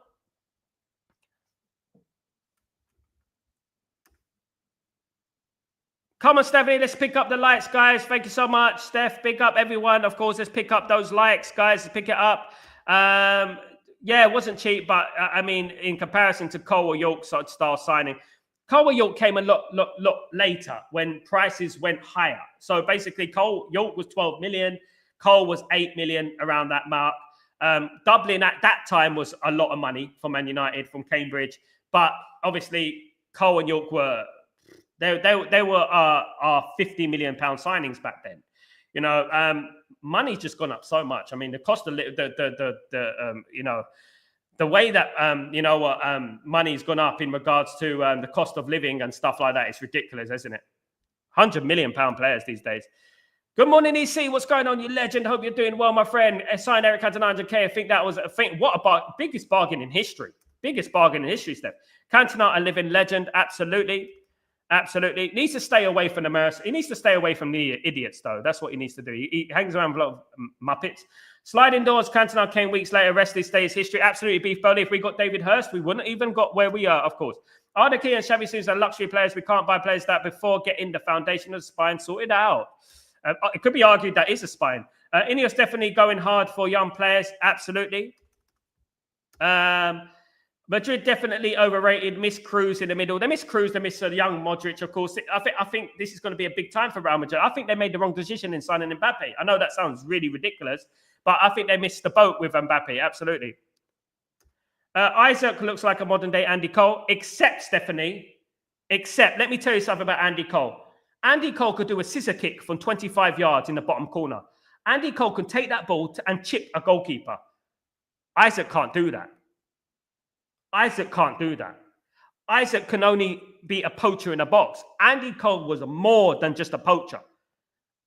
Come on, Stephanie. Let's pick up the likes, guys. Thank you so much, Steph. Pick up everyone. Of course, let's pick up those likes, guys. Let's pick it up. Yeah, it wasn't cheap, but I mean, in comparison to Cole or York style signing, Cole York came a lot later when prices went higher. So basically, York was 12 million. Cole was 8 million, around that mark. Dublin at that time was a lot of money for Man United from Cambridge. But obviously, Cole and York were our 50 million pound signings back then. You know, money's just gone up so much. I mean, the cost of the way that, money's gone up in regards to the cost of living and stuff like that is ridiculous, isn't it? 100 million pound players these days. Good morning, EC. What's going on, you legend? Hope you're doing well, my friend. Signed Eric Cantona 900K. I think that was biggest bargain in history. Biggest bargain in history, Steph. Cantona, a living legend. Absolutely. Absolutely. Needs to stay away from the mercs. He needs to stay away from the idiots, though. That's what he needs to do. He hangs around with a lot of muppets. Sliding doors, Cantona came weeks later. Rest of this day is history. Absolutely, Beef Belly. If we got David Hirst, we wouldn't even got where we are, of course. Ardaki and Xavi seems like luxury players. We can't buy players that before getting the foundation of the spine sorted out. It could be argued that is a spine. Ineos definitely going hard for young players. Absolutely. Madrid definitely overrated. Miss Cruz in the middle. They miss Cruz. They miss young Modric, of course. I think this is going to be a big time for Real Madrid. I think they made the wrong decision in signing Mbappe. I know that sounds really ridiculous, but I think they missed the boat with Mbappe. Absolutely. Isaac looks like a modern day Andy Cole, except Stephanie. Except, let me tell you something about Andy Cole. Andy Cole could do a scissor kick from 25 yards in the bottom corner. Andy Cole can take that ball and chip a goalkeeper. Isaac can't do that. Isaac can't do that. Isaac can only be a poacher in a box. Andy Cole was more than just a poacher.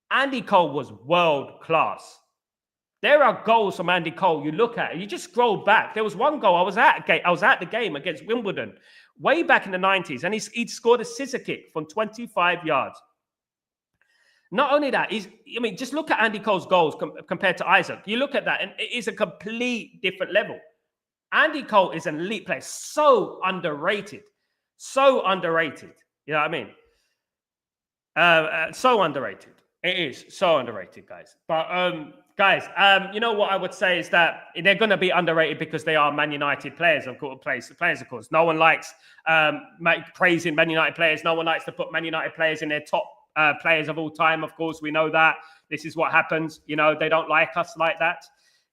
Andy Cole was world class. There are goals from Andy Cole. You look at it, you just scroll back. There was one goal. I was at the game against Wimbledon way back in the 90s, and he'd scored a scissor kick from 25 yards. Not only that, just look at Andy Cole's goals compared to Isaac. You look at that, and it is a complete different level. Andy Cole is an elite player, so underrated. So underrated. You know what I mean? So underrated. It is so underrated, guys. But, guys, you know what I would say is that they're going to be underrated because they are Man United players, of course. No one likes praising Man United players. No one likes to put Man United players in their top players of all time. Of course, we know that. This is what happens. You know, they don't like us like that.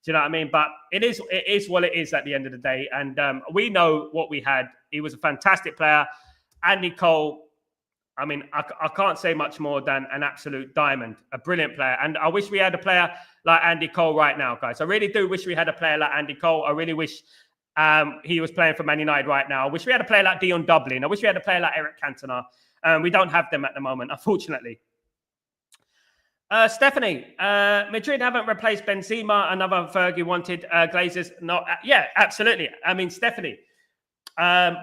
Do you know what I mean? But it is what it is at the end of the day. And we know what we had. He was a fantastic player. Andy Cole, I mean, I can't say much more than an absolute diamond, a brilliant player. And I wish we had a player like Andy Cole right now, guys. I really do wish we had a player like Andy Cole. I really wish he was playing for Man United right now. I wish we had a player like Dion Dublin. I wish we had a player like Eric Cantona. We don't have them at the moment, unfortunately. Stephanie, Madrid haven't replaced Benzema. Another Fergie wanted Glazers. No, yeah, absolutely. I mean, Stephanie,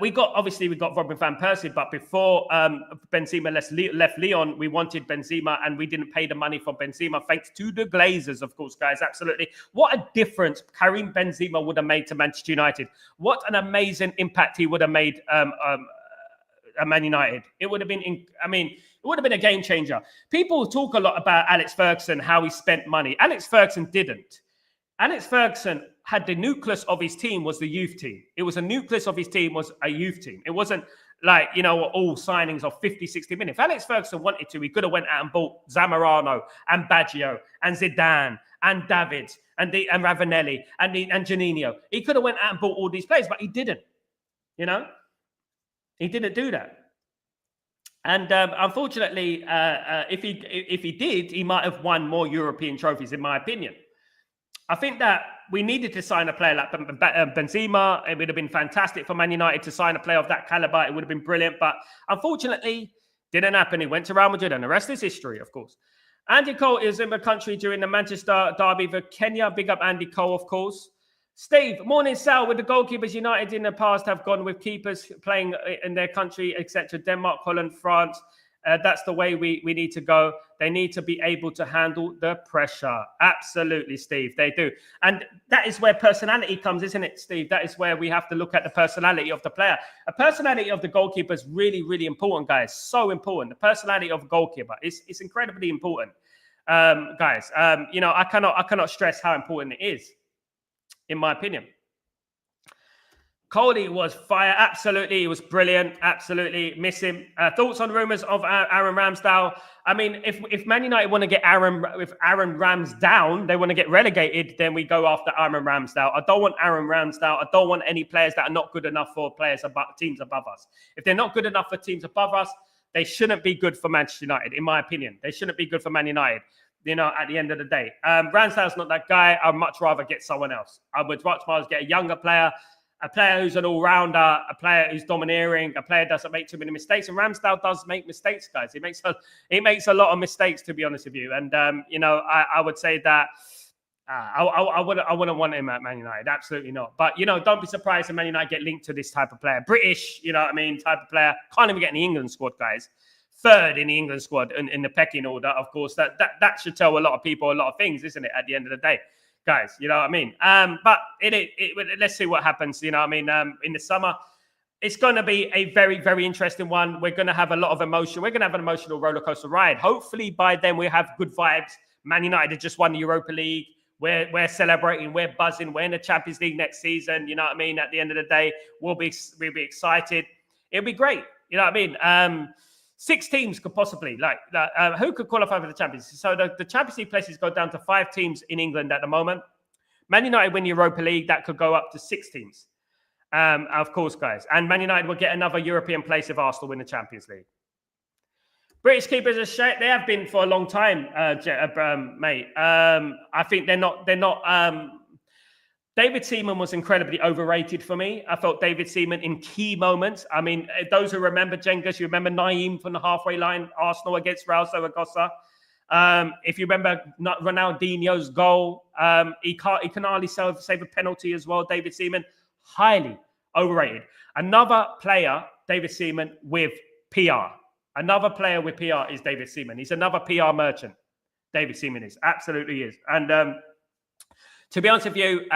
we got Robin van Persie, but before Benzema left Lyon, we wanted Benzema, and we didn't pay the money for Benzema, thanks to the Glazers, of course, guys. Absolutely. What a difference Karim Benzema would have made to Manchester United. What an amazing impact he would have made at Man United. It would have been, it would have been a game changer. People talk a lot about Alex Ferguson, how he spent money. Alex Ferguson didn't. Alex Ferguson had the nucleus of his team was the youth team. It was a nucleus of his team was a youth team. It wasn't like, all signings of 50, 60 minutes. If Alex Ferguson wanted to, he could have went out and bought Zamorano and Baggio and Zidane and David and Ravanelli and Janino. He could have went out and bought all these players, but he didn't. He didn't do that. And unfortunately, if he did, he might have won more European trophies, in my opinion. I think that we needed to sign a player like Benzema. It would have been fantastic for Man United to sign a player of that caliber. It would have been brilliant. But unfortunately, didn't happen. He went to Real Madrid, and the rest is history, of course. Andy Cole is in the country during the Manchester derby for Kenya. Big up Andy Cole, of course. Steve, morning, Sal. With the goalkeepers, United in the past have gone with keepers playing in their country, etc. Denmark, Holland, France. That's the way we need to go. They need to be able to handle the pressure. Absolutely, Steve. They do. And that is where personality comes, isn't it, Steve? That is where we have to look at the personality of the player. The personality of the goalkeeper is really, really important, guys. So important. The personality of a goalkeeper is incredibly important, guys. I cannot stress how important it is, in my opinion. Cody was fire. Absolutely. He was brilliant. Absolutely. Miss him. Thoughts on rumours of Aaron Ramsdale? I mean, if Man United want to get Aaron Ramsdale, they want to get relegated, then we go after Aaron Ramsdale. I don't want Aaron Ramsdale. I don't want any players that are not good enough for teams above us. If they're not good enough for teams above us, they shouldn't be good for Manchester United, in my opinion. They shouldn't be good for Man United. At the end of the day. Ramsdale's not that guy. I'd much rather get someone else. I would much rather get a younger player, a player who's an all-rounder, a player who's domineering, a player who doesn't make too many mistakes. And Ramsdale does make mistakes, guys. He makes a lot of mistakes, to be honest with you. And, I would say that I wouldn't want him at Man United. Absolutely not. But, don't be surprised if Man United get linked to this type of player. British, type of player. Can't even get in the England squad, guys. Third in the England squad in the pecking order, of course. That should tell a lot of people a lot of things, isn't it, at the end of the day? Guys, you know what I mean? But let's see what happens, in the summer. It's going to be a very, very interesting one. We're going to have a lot of emotion. We're going to have an emotional roller coaster ride. Hopefully by then we have good vibes. Man United had just won the Europa League. We're celebrating, we're buzzing, we're in the Champions League next season. You know what I mean? At the end of the day, we'll be excited. It'll be great. You know what I mean? 6 teams could possibly, who could qualify for the Champions League? So the Champions League places go down to 5 teams in England at the moment. Man United win the Europa League, that could go up to 6 teams. Of course, guys. And Man United will get another European place if Arsenal win the Champions League. British keepers are shit. They have been for a long time, mate. I think they're not. David Seaman was incredibly overrated for me. I felt David Seaman in key moments. I mean, those who remember Cengiz, you remember Naeem from the halfway line, Arsenal against Real Zaragoza. If you remember Ronaldinho's goal, he can hardly save a penalty as well. David Seaman, highly overrated. Another player, David Seaman, with PR. Another player with PR is David Seaman. He's another PR merchant. David Seaman is. Absolutely is. And to be honest with you,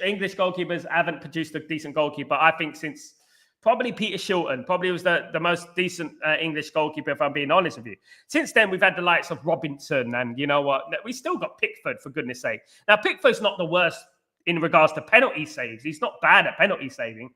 English goalkeepers haven't produced a decent goalkeeper, I think, since probably Peter Shilton. Probably was the most decent English goalkeeper, if I'm being honest with you. Since then, we've had the likes of Robinson, and you know what? We still got Pickford, for goodness sake. Now, Pickford's not the worst in regards to penalty saves. He's not bad at penalty saving.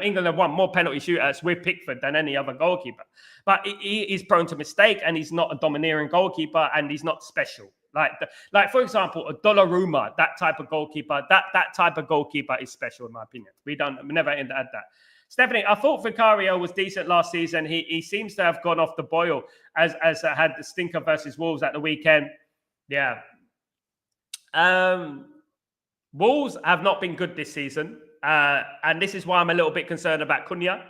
England have won more penalty shootouts with Pickford than any other goalkeeper. But he is prone to mistake, and he's not a domineering goalkeeper, and he's not special. Like for example, a Donnarumma, that type of goalkeeper, that type of goalkeeper is special, in my opinion. We never had that. Stephanie, I thought Vicario was decent last season. He seems to have gone off the boil as had the stinker versus Wolves at the weekend. Yeah. Wolves have not been good this season. And this is why I'm a little bit concerned about Cunha.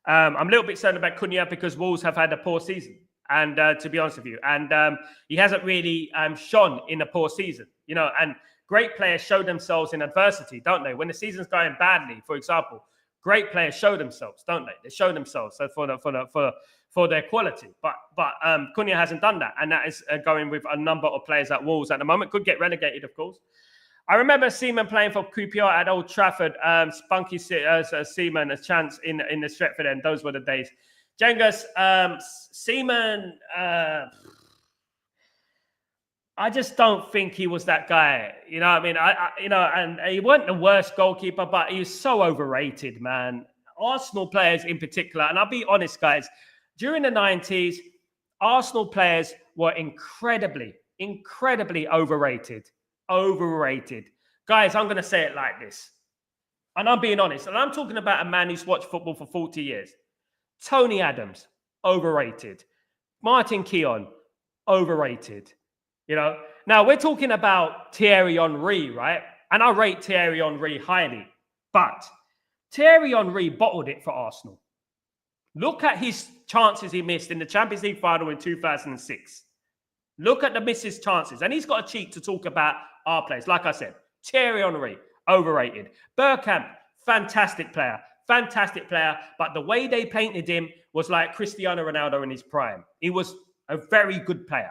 I'm a little bit concerned about Cunha because Wolves have had a poor season. And to be honest with you, and he hasn't really shone in a poor season, you know. And great players show themselves in adversity, don't they? When the season's going badly, for example, great players show themselves, don't they? They show themselves for their quality. But Cunha hasn't done that, and that is going with a number of players at Wolves at the moment. Could get relegated, of course. I remember Seaman playing for QPR at Old Trafford. Spunky Seaman a chance in the Stretford end. Those were the days. Cengiz, Seaman, I just don't think he was that guy. You know what I mean? And he wasn't the worst goalkeeper, but he was so overrated, man. Arsenal players in particular, and I'll be honest, guys, during the 90s, Arsenal players were incredibly overrated. Overrated. Guys, I'm going to say it like this. And I'm being honest. And I'm talking about a man who's watched football for 40 years. Tony Adams, overrated. Martin Keown, overrated. You know, now we're talking about Thierry Henry, right? And I rate Thierry Henry highly. But Thierry Henry bottled it for Arsenal. Look at his chances he missed in the Champions League final in 2006. Look at the misses chances. And he's got a cheek to talk about our players. Like I said, Thierry Henry, overrated. Bergkamp, fantastic player. But the way they painted him was like Cristiano Ronaldo in his prime. He was a very good player.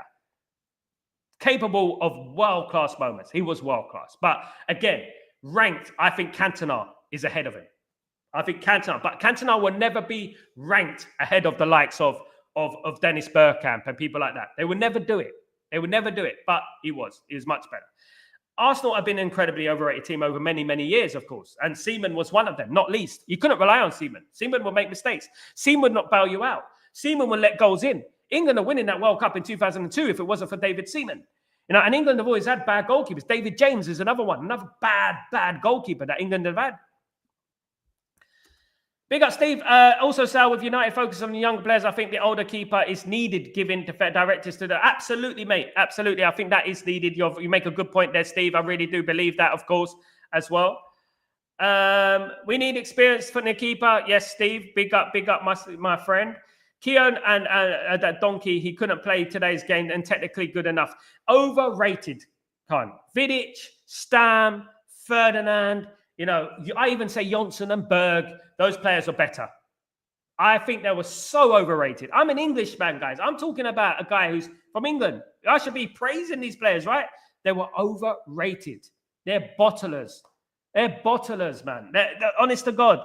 Capable of world-class moments. He was world-class. But again, ranked, I think Cantona is ahead of him. But Cantona will never be ranked ahead of the likes of Dennis Bergkamp and people like that. They would never do it. But he was much better. Arsenal have been an incredibly overrated team over many, many years, of course. And Seaman was one of them, not least. You couldn't rely on Seaman. Seaman would make mistakes. Seaman would not bail you out. Seaman would let goals in. England are winning that World Cup in 2002 if it wasn't for David Seaman. You know, and England have always had bad goalkeepers. David James is another one, another bad goalkeeper that England have had. Big up, Steve. Also, Sal, with United focus on the younger players, I think the older keeper is needed, giving directors to the... Absolutely, mate. Absolutely. I think that is needed. You make a good point there, Steve. I really do believe that, of course, as well. We need experience for the keeper. Yes, Steve. Big up, my friend. Keown and that donkey, he couldn't play today's game and technically good enough. Overrated, Khan. Vidic, Stam, Ferdinand... You know, I even say Johnson and Berg, those players are better. I think they were so overrated. I'm an Englishman, guys. I'm talking about a guy who's from England. I should be praising these players, right? They were overrated. They're bottlers. Man. They're honest to God.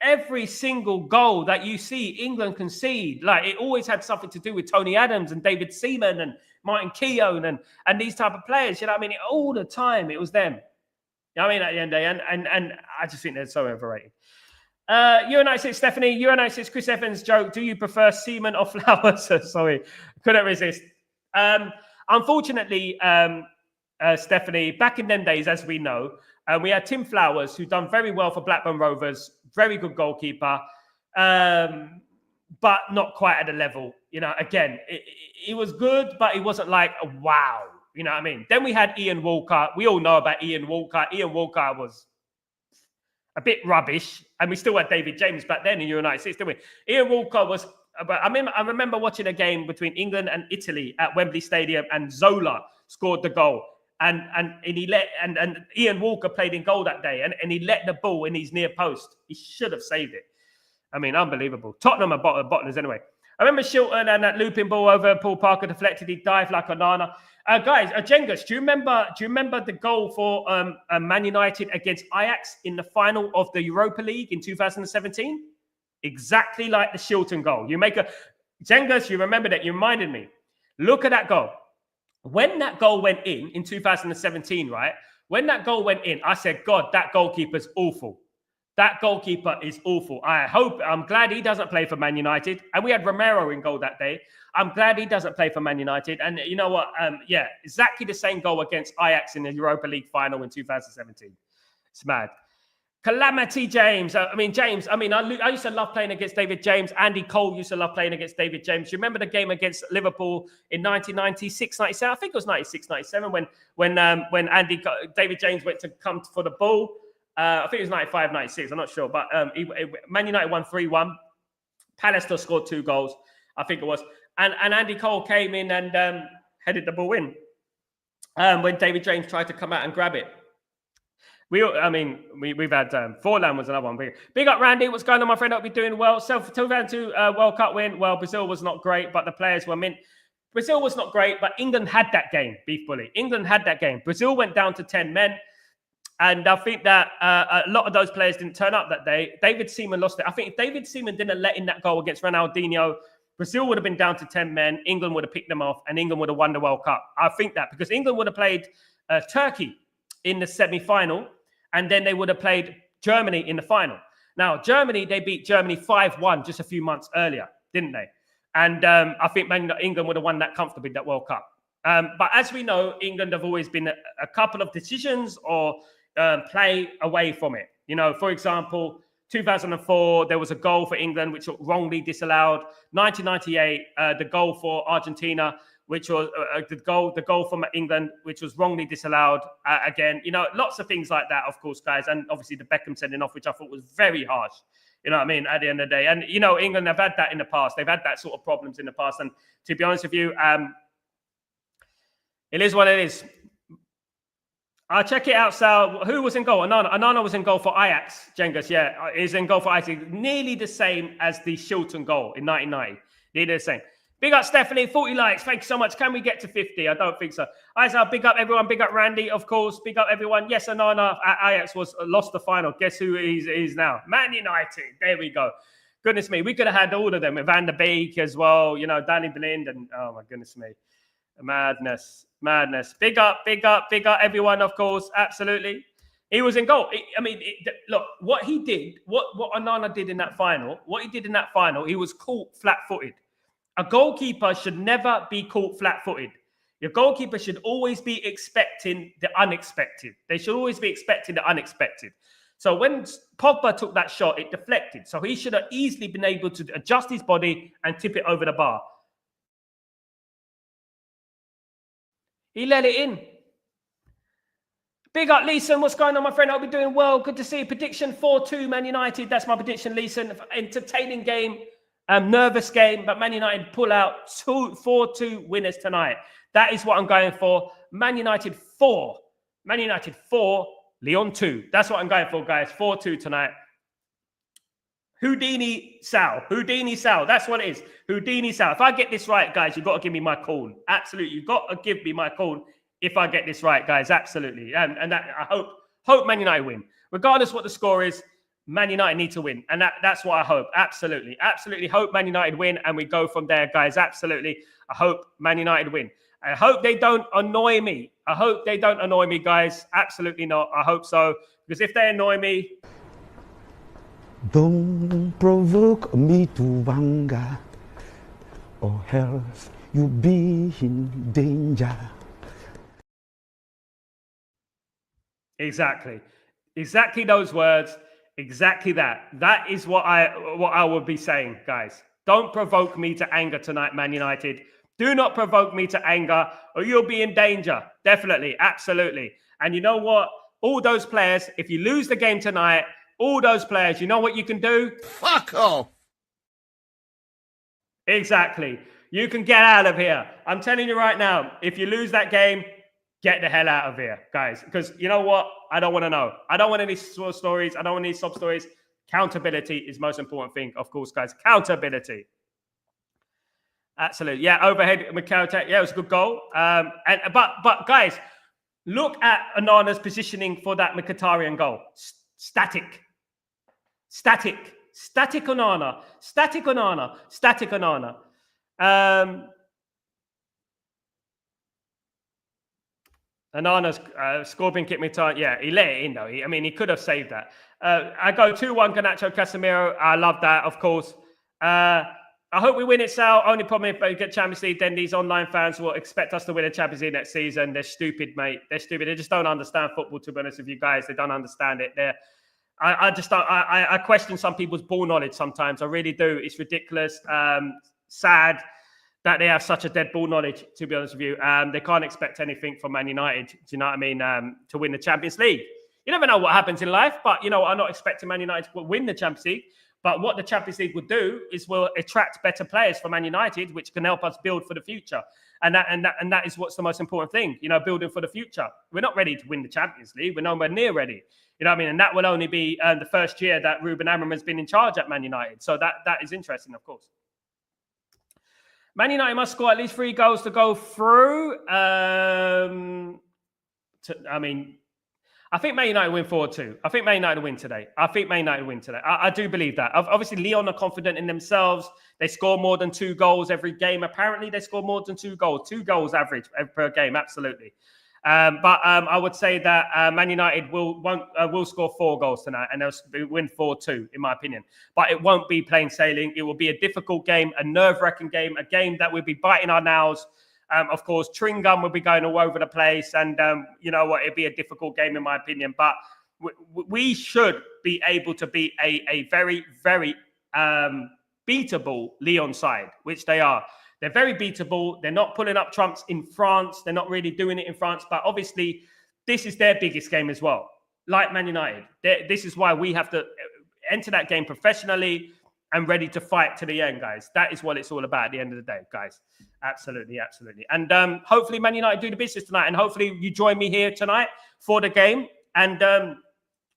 every single goal that you see England concede, like it always had something to do with Tony Adams and David Seaman and Martin Keown and these type of players. You know what I mean? All the time it was them. You know what I mean? At the end of the day, and I just think they're so overrated. UNI6 Stephanie, UNI6 Chris Evans joke. Do you prefer Seaman or Flowers? Sorry, couldn't resist. Unfortunately, Stephanie, back in them days, as we know, we had Tim Flowers, who done very well for Blackburn Rovers, very good goalkeeper, but not quite at the level. You know, again, he was good, but he wasn't like a wow. You know what I mean? Then we had Ian Walker. We all know about Ian Walker. Ian Walker was a bit rubbish, and we still had David James back then in UNI6, didn't we? Ian Walker was. But I remember watching a game between England and Italy at Wembley Stadium, and Zola scored the goal. And Ian Walker played in goal that day, and he let the ball in his near post. He should have saved it. I mean, unbelievable. Tottenham are bottlers anyway. I remember Shilton and that looping ball over Paul Parker deflected. He dived like a nana. Guys, Jengus, do you remember the goal for Man United against Ajax in the final of the Europa League in 2017? Exactly like the Shilton goal. Jengus, you remember that? You reminded me. Look at that goal. When that goal went in 2017, right? When that goal went in, I said, God, that goalkeeper's awful. That goalkeeper is awful. I'm glad he doesn't play for Man United. And we had Romero in goal that day. I'm glad he doesn't play for Man United. And you know what? Yeah, exactly the same goal against Ajax in the Europa League final in 2017. It's mad. Calamity James. I used to love playing against David James. Andy Cole used to love playing against David James. You remember the game against Liverpool in 1996, 97? I think it was 96, 97 when David James went to come for the ball. I think it was 95, 96. I'm not sure. But Man United won 3-1. Pallister scored 2 goals, I think it was. And Andy Cole came in and headed the ball in when David James tried to come out and grab it. We've had Forlan was another one. Big up, Randy. What's going on, my friend? Hope you're doing well. So, 2002 World Cup win. Well, Brazil was not great, but the players were mint. Brazil was not great, but England had that game, Beef Bully. England had that game. Brazil went down to 10 men. And I think that a lot of those players didn't turn up that day. David Seaman lost it. I think if David Seaman didn't let in that goal against Ronaldinho, Brazil would have been down to 10 men. England would have picked them off, and England would have won the World Cup. I think that because England would have played Turkey in the semi-final, and then they would have played Germany in the final. Now, Germany, they beat Germany 5-1 just a few months earlier, didn't they? And I think England would have won that comfortably, that World Cup. But as we know, England have always been a couple of decisions or play away from it. You know, for example, 2004, there was a goal for England, which was wrongly disallowed. 1998, the goal for Argentina, which was the goal from England, which was wrongly disallowed. Again, you know, lots of things like that, of course, guys. And obviously the Beckham sending off, which I thought was very harsh. You know what I mean? At the end of the day. And, you know, England have had that in the past. They've had that sort of problems in the past. And to be honest with you, it is what it is. I'll check it out, Sal. Who was in goal? Anana was in goal for Ajax, Jengus. Yeah, he's in goal for Ajax. Nearly the same as the Shilton goal in 1990. Nearly the same. Big up, Stephanie. 40 likes. Thank you so much. Can we get to 50? I don't think so. All right, so big up everyone. Big up Randy, of course. Big up everyone. Yes, Anana at Ajax lost the final. Guess who he is now? Man United. There we go. Goodness me. We could have had all of them with Van der Beek as well. You know, Danny Blind. And oh, my goodness me. Madness. Big up everyone, of course. Absolutely. He was in goal. Look, what he did, what Anana did in that final, he was caught flat-footed. A goalkeeper should never be caught flat-footed. Your goalkeeper should always be expecting the unexpected. They should always be expecting the unexpected. So when Pogba took that shot, it deflected. So he should have easily been able to adjust his body and tip it over the bar. He let it in. Big up, Leeson. What's going on, my friend? I'll be doing well. Good to see you. Prediction 4-2 Man United. That's my prediction, Leeson. Entertaining game. Nervous game, but Man United pull out 4-2 winners tonight. That is what I'm going for. Man United 4. Man United 4. Lyon 2. That's what I'm going for, guys. 4-2 tonight. Houdini Sal. That's what it is. Houdini Sal. If I get this right, guys, you've got to give me my call. Absolutely. You've got to give me my call if I get this right, guys. Absolutely. And that I hope Man United win. Regardless what the score is, Man United need to win. And that's what I hope. Absolutely. Absolutely hope Man United win and we go from there, guys. Absolutely. I hope Man United win. I hope they don't annoy me. I hope they don't annoy me, guys. Absolutely not. I hope so. Because if they annoy me... Don't provoke me to anger, or else you'll be in danger. Exactly. Exactly those words. Exactly that. That is what I would be saying, guys. Don't provoke me to anger tonight, Man United. Do not provoke me to anger or you'll be in danger. Definitely. Absolutely. And you know what? All those players, if you lose the game tonight, all those players, you know what you can do? Fuck off. Exactly. You can get out of here. I'm telling you right now, if you lose that game, get the hell out of here, guys. Because you know what? I don't want to know. I don't want any stories. I don't want any sob stories. Accountability is the most important thing, of course, guys. Accountability. Absolutely. Yeah, overhead McCarthy. Yeah, it was a good goal. But guys, look at Onana's positioning for that Mkhitaryan goal. Static Onana. Onana's scorpion kick Mkhitaryan. Yeah, he let it in though. He could have saved that. I go 2-1 Garnacho Casemiro. I love that, of course. I hope we win it, Sal. Only problem if we get Champions League, then these online fans will expect us to win a Champions League next season. They're stupid, mate. They're stupid. They just don't understand football, to be honest with you guys. They don't understand it. I question some people's ball knowledge sometimes. I really do. It's ridiculous. Sad that they have such a dead ball knowledge, to be honest with you. They can't expect anything from Man United, do you know what I mean, to win the Champions League. You never know what happens in life, but, I'm not expecting Man United to win the Champions League. But what the Champions League will do is will attract better players for Man United, which can help us build for the future. And that is what's the most important thing, building for the future. We're not ready to win the Champions League. We're nowhere near ready. You know what I mean? And that will only be the first year that Ruben Amorim has been in charge at Man United. So that is interesting, of course. Man United must score at least 3 goals to go through. I think Man United win 4-2. I think Man United win today. I do believe that. Obviously, Lyon are confident in themselves. They score more than 2 goals every game. Apparently, they score more than 2 goals. 2 goals average per game, absolutely. But I would say that Man United will score 4 goals tonight, and they'll win 4-2, in my opinion. But it won't be plain sailing. It will be a difficult game, a nerve-wracking game, a game that we'll be biting our nails. Of course, chewing gum will be going all over the place. And you know what? It'll be a difficult game, in my opinion. But we should be able to beat a very, very beatable Lyon side, which they are. They're very beatable. They're not pulling up trumps in France. They're not really doing it in France. But obviously, this is their biggest game as well. Like Man United. This is why we have to enter that game professionally and ready to fight to the end, guys. That is what it's all about at the end of the day, guys. Absolutely, absolutely. And hopefully Man United do the business tonight. And hopefully you join me here tonight for the game. And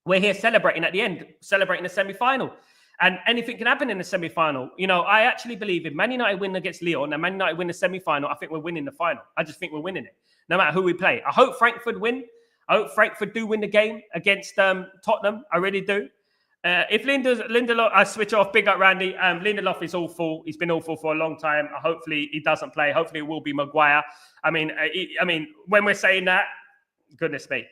we're here celebrating at the end, celebrating the semi-final. And anything can happen in the semi-final. I actually believe if Man United win against Lyon and Man United win the semi-final, I think we're winning the final. I just think we're winning it, no matter who we play. I hope Frankfurt win. I hope Frankfurt do win the game against Tottenham. I really do. If Lindelof, I switch off, big up Randy. Lindelof is awful. He's been awful for a long time. Hopefully he doesn't play. Hopefully it will be Maguire. I mean, when we're saying that, goodness me.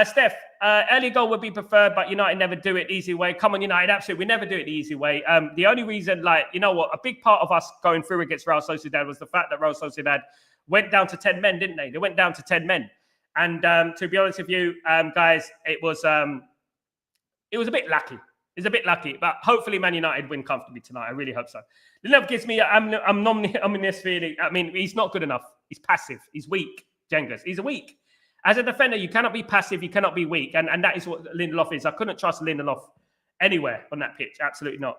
Steph, early goal would be preferred, but United never do it easy way. Come on, United, absolutely. We never do it the easy way. The only reason, a big part of us going through against Real Sociedad was the fact that Real Sociedad went down to 10 men, didn't they? They went down to 10 men. And to be honest with you, guys, it was a bit lucky. It's a bit lucky, but hopefully Man United win comfortably tonight. I really hope so. Lindelof gives me an ominous feeling. I mean, he's not good enough. He's passive. He's weak, Jengis. He's weak. As a defender, you cannot be passive. You cannot be weak. And that is what Lindelof is. I couldn't trust Lindelof anywhere on that pitch. Absolutely not.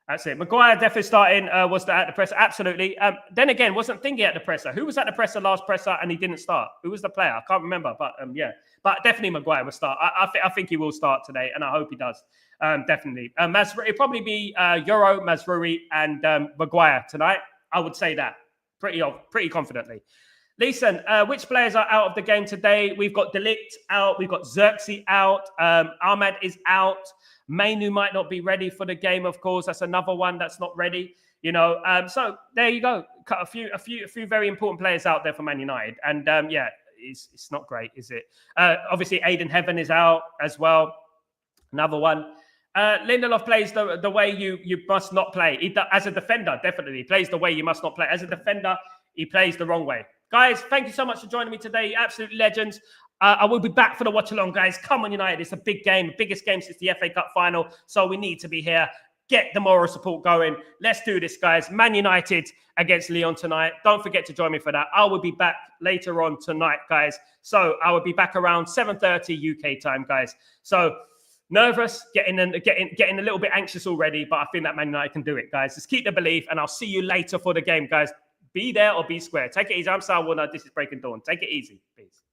That's it. Maguire definitely starting. Was at the presser? Absolutely. Then again, wasn't Thingy at the presser. Who was at the presser last presser and he didn't start? Who was the player? I can't remember. But yeah. But definitely Maguire will start. I think he will start today, and I hope he does. Definitely. It'll probably be Euro, Mazraoui, and Maguire tonight. I would say that pretty confidently. Listen, which players are out of the game today? We've got Delict out. We've got Xerxes out. Ahmad is out. Mainu might not be ready for the game, of course. That's another one that's not ready. You know, so there you go. A few very important players out there for Man United. And yeah, it's not great, is it? Obviously, Aiden Heaven is out as well. Another one. Lindelof plays the way you must not play. As a defender, definitely. He plays the way you must not play. As a defender, he plays the wrong way. Guys, thank you so much for joining me today. Absolute legends. I will be back for the watch along, guys. Come on, United. It's a big game, biggest game since the FA Cup final. So we need to be here. Get the moral support going. Let's do this, guys. Man United against Lyon tonight. Don't forget to join me for that. I will be back later on tonight, guys. So I will be back around 7:30 UK time, guys. So nervous, getting a little bit anxious already, but I think that Man United can do it, guys. Just keep the belief, and I'll see you later for the game, guys. Be there or be square. Take it easy. I'm Sal Warner. This is Breaking Dawn. Take it easy. Peace.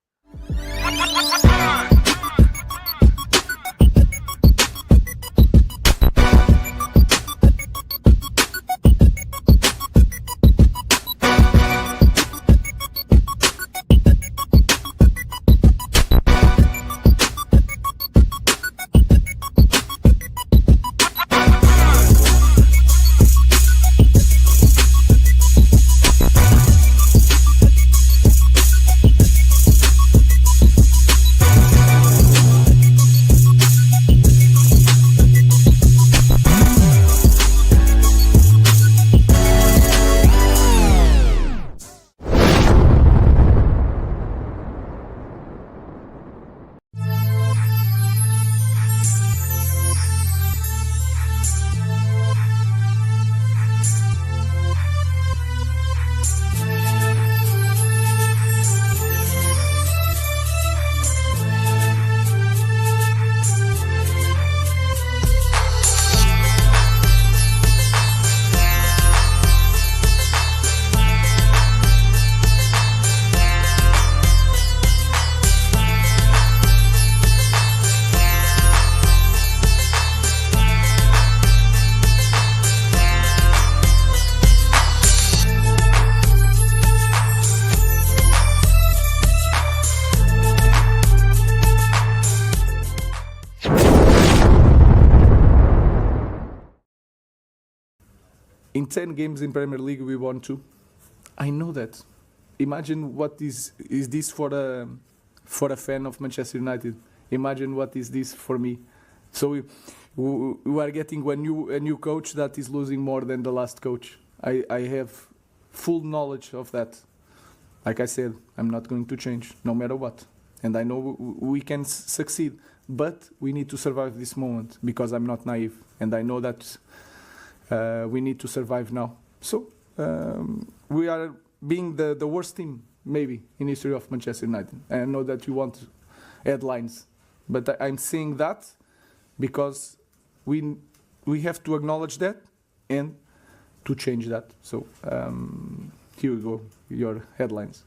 In 10 games in Premier League, we won 2. I know that. Imagine what is this for a fan of Manchester United. Imagine what is this for me. So we are getting a new coach that is losing more than the last coach. I have full knowledge of that. Like I said, I'm not going to change, no matter what. And I know we can succeed. But we need to survive this moment, because I'm not naive. And I know that we need to survive now. So we are being the worst team, maybe, in history of Manchester United. And I know that you want headlines. But I'm saying that because we have to acknowledge that and to change that. So here we go, your headlines.